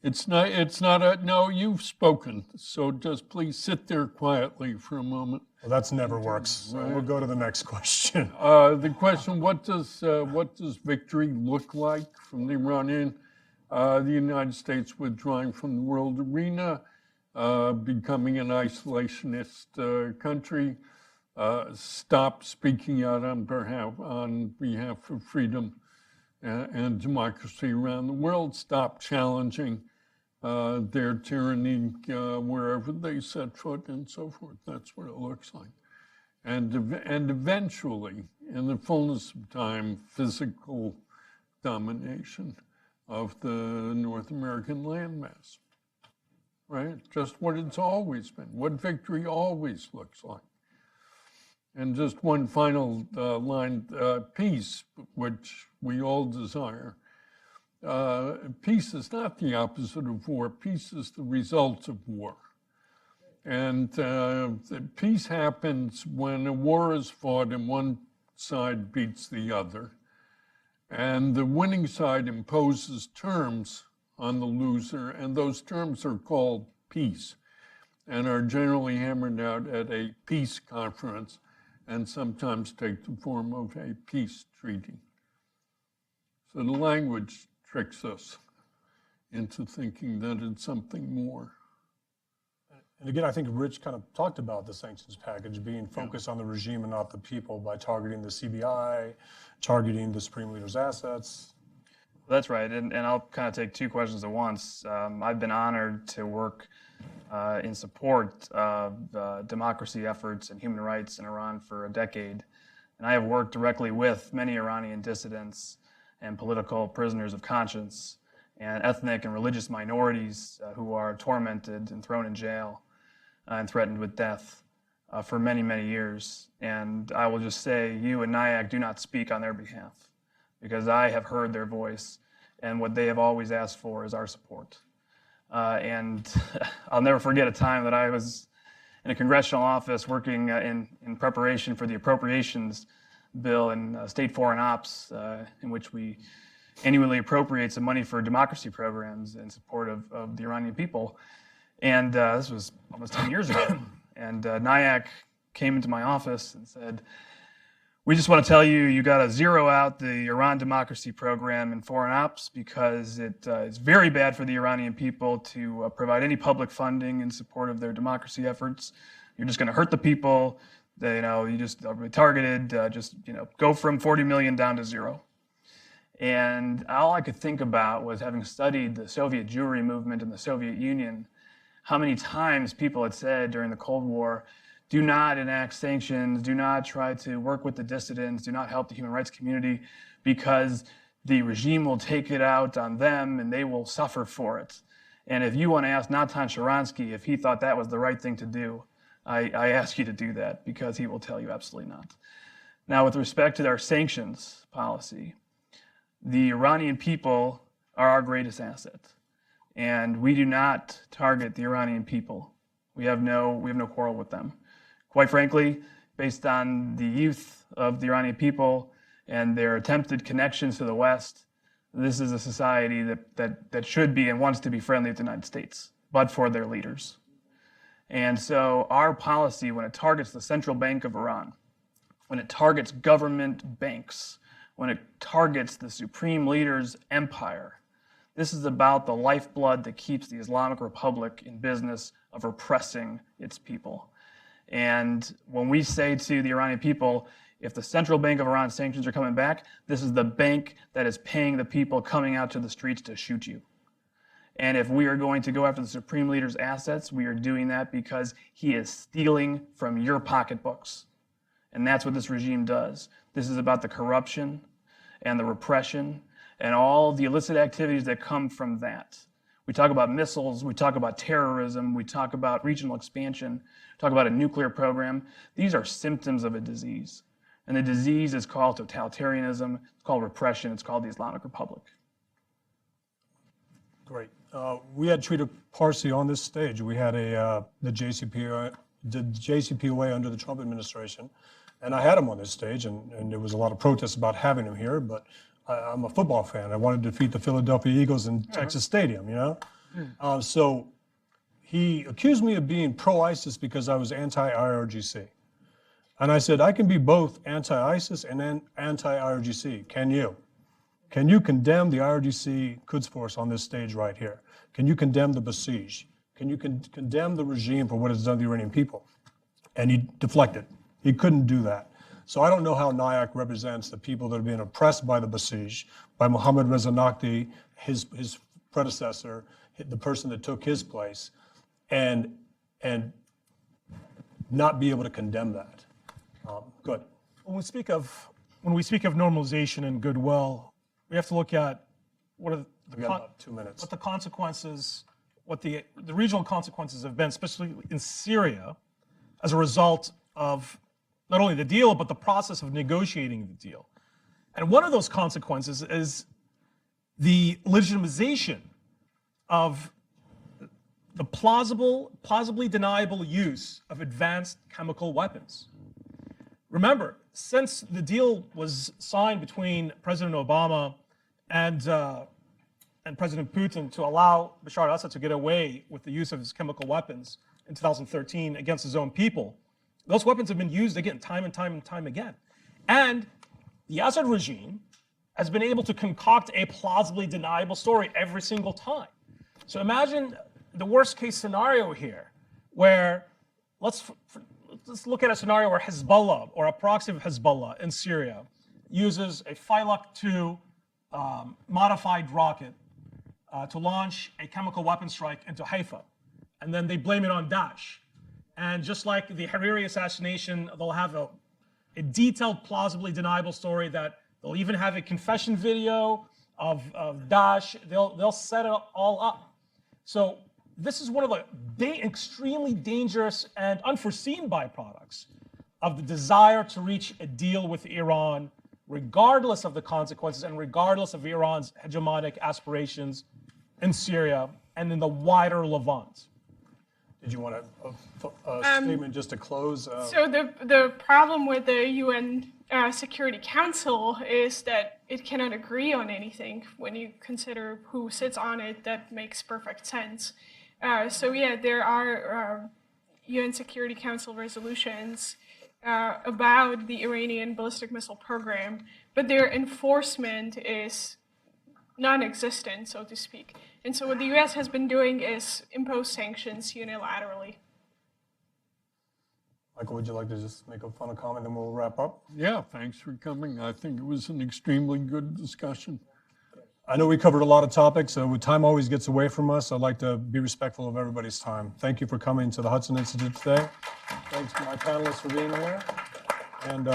It's not a, no, you've spoken, so just please sit there quietly for a moment. Well, that's never works. So we'll go to the next question. The question, what does victory look like from the Iranian, the United States withdrawing from the world arena, becoming an isolationist country, stop speaking out on behalf of freedom and democracy around the world, stop challenging their tyranny wherever they set foot and so forth. That's what it looks like. And eventually, in the fullness of time, physical domination of the North American landmass, right? Just what it's always been, what victory always looks like. And just one final line, peace, which we all desire. Peace is not the opposite of war. Peace is the result of war. And peace happens when a war is fought and one side beats the other. And the winning side imposes terms on the loser, and those terms are called peace and are generally hammered out at a peace conference and sometimes take the form of a peace treaty. So the language tricks us into thinking that it's something more. And again, I think Rich kind of talked about the sanctions package being focused on the regime and not the people by targeting the CBI, targeting the Supreme Leader's assets. That's right, and I'll kind of take two questions at once. I've been honored to work in support of democracy efforts and human rights in Iran for a decade. And I have worked directly with many Iranian dissidents and political prisoners of conscience and ethnic and religious minorities who are tormented and thrown in jail and threatened with death for many, many years. And I will just say, you and NIAC do not speak on their behalf, because I have heard their voice, and what they have always asked for is our support. And I'll never forget a time that I was in a congressional office working in preparation for the appropriations bill in State Foreign Ops, in which we annually appropriate some money for democracy programs in support of the Iranian people. And this was almost 10 years ago. And NIAC came into my office and said, we just want to tell you, you got to zero out the Iran democracy program in foreign ops, because it's very bad for the Iranian people to provide any public funding in support of their democracy efforts. You're just going to hurt the people. You just be targeted. Go from 40 million down to zero. And all I could think about was, having studied the Soviet Jewry movement in the Soviet Union, how many times people had said during the Cold War, do not enact sanctions, do not try to work with the dissidents, do not help the human rights community, because the regime will take it out on them and they will suffer for it. And if you want to ask Natan Sharansky if he thought that was the right thing to do, I ask you to do that, because he will tell you absolutely not. Now, with respect to our sanctions policy, the Iranian people are our greatest asset, and we do not target the Iranian people. We have no quarrel with them. Quite frankly, based on the youth of the Iranian people and their attempted connections to the West, this is a society that should be and wants to be friendly with the United States, but for their leaders. And so our policy, when it targets the central bank of Iran, when it targets government banks, when it targets the supreme leader's empire, this is about the lifeblood that keeps the Islamic Republic in business of oppressing its people. And when we say to the Iranian people, if the central bank of Iran sanctions are coming back, this is the bank that is paying the people coming out to the streets to shoot you. And if we are going to go after the supreme leader's assets, we are doing that because he is stealing from your pocketbooks. And that's what this regime does. This is about the corruption and the repression and all the illicit activities that come from that. We talk about missiles, we talk about terrorism, we talk about regional expansion, talk about a nuclear program. These are symptoms of a disease. And the disease is called totalitarianism, it's called repression, it's called the Islamic Republic. Great. We had Trita Parsi on this stage. We had the JCPOA under the Trump administration. And I had him on this stage, and there was a lot of protests about having him here, but I'm a football fan. I wanted to defeat the Philadelphia Eagles in Texas Stadium, you know? So he accused me of being pro-ISIS because I was anti-IRGC. And I said, I can be both anti-ISIS and anti-IRGC. Can you? Can you condemn the IRGC Quds Force on this stage right here? Can you condemn the Basij? Can you condemn the regime for what it's done to the Iranian people? And he deflected. He couldn't do that. So I don't know how NIAC represents the people that are being oppressed by the Basij, by Mohammad Reza Nakhti, his predecessor, the person that took his place, and not be able to condemn that. Good. When we speak of normalization and goodwill, we have to look at what are We got about 2 minutes. what the consequences, what the regional consequences have been, especially in Syria, as a result of not only the deal, but the process of negotiating the deal. And one of those consequences is the legitimization of the plausibly deniable use of advanced chemical weapons. Remember, since the deal was signed between President Obama and President Putin to allow Bashar al-Assad to get away with the use of his chemical weapons in 2013 against his own people, those weapons have been used again, time and time and time again. And the Assad regime has been able to concoct a plausibly deniable story every single time. So imagine the worst case scenario here, where let's look at a scenario where Hezbollah or a proxy of Hezbollah in Syria uses a Phylak 2 modified rocket to launch a chemical weapon strike into Haifa. And then they blame it on Daesh. And just like the Hariri assassination, they'll have a detailed, plausibly deniable story that they'll even have a confession video of Daesh. They'll set it all up. So this is one of the extremely dangerous and unforeseen byproducts of the desire to reach a deal with Iran, regardless of the consequences and regardless of Iran's hegemonic aspirations in Syria and in the wider Levant. Did you want a statement just to close? So the problem with the UN Security Council is that it cannot agree on anything. When you consider who sits on it, that makes perfect sense. So yeah, there are UN Security Council resolutions about the Iranian ballistic missile program, but their enforcement is non-existent, so to speak. And so what the US has been doing is impose sanctions unilaterally. Michael, would you like to just make a final comment, then we'll wrap up? Yeah, thanks for coming. I think it was an extremely good discussion. I know we covered a lot of topics. Time always gets away from us. I'd like to be respectful of everybody's time. Thank you for coming to the Hudson Institute today. Thanks to my panelists for being here. And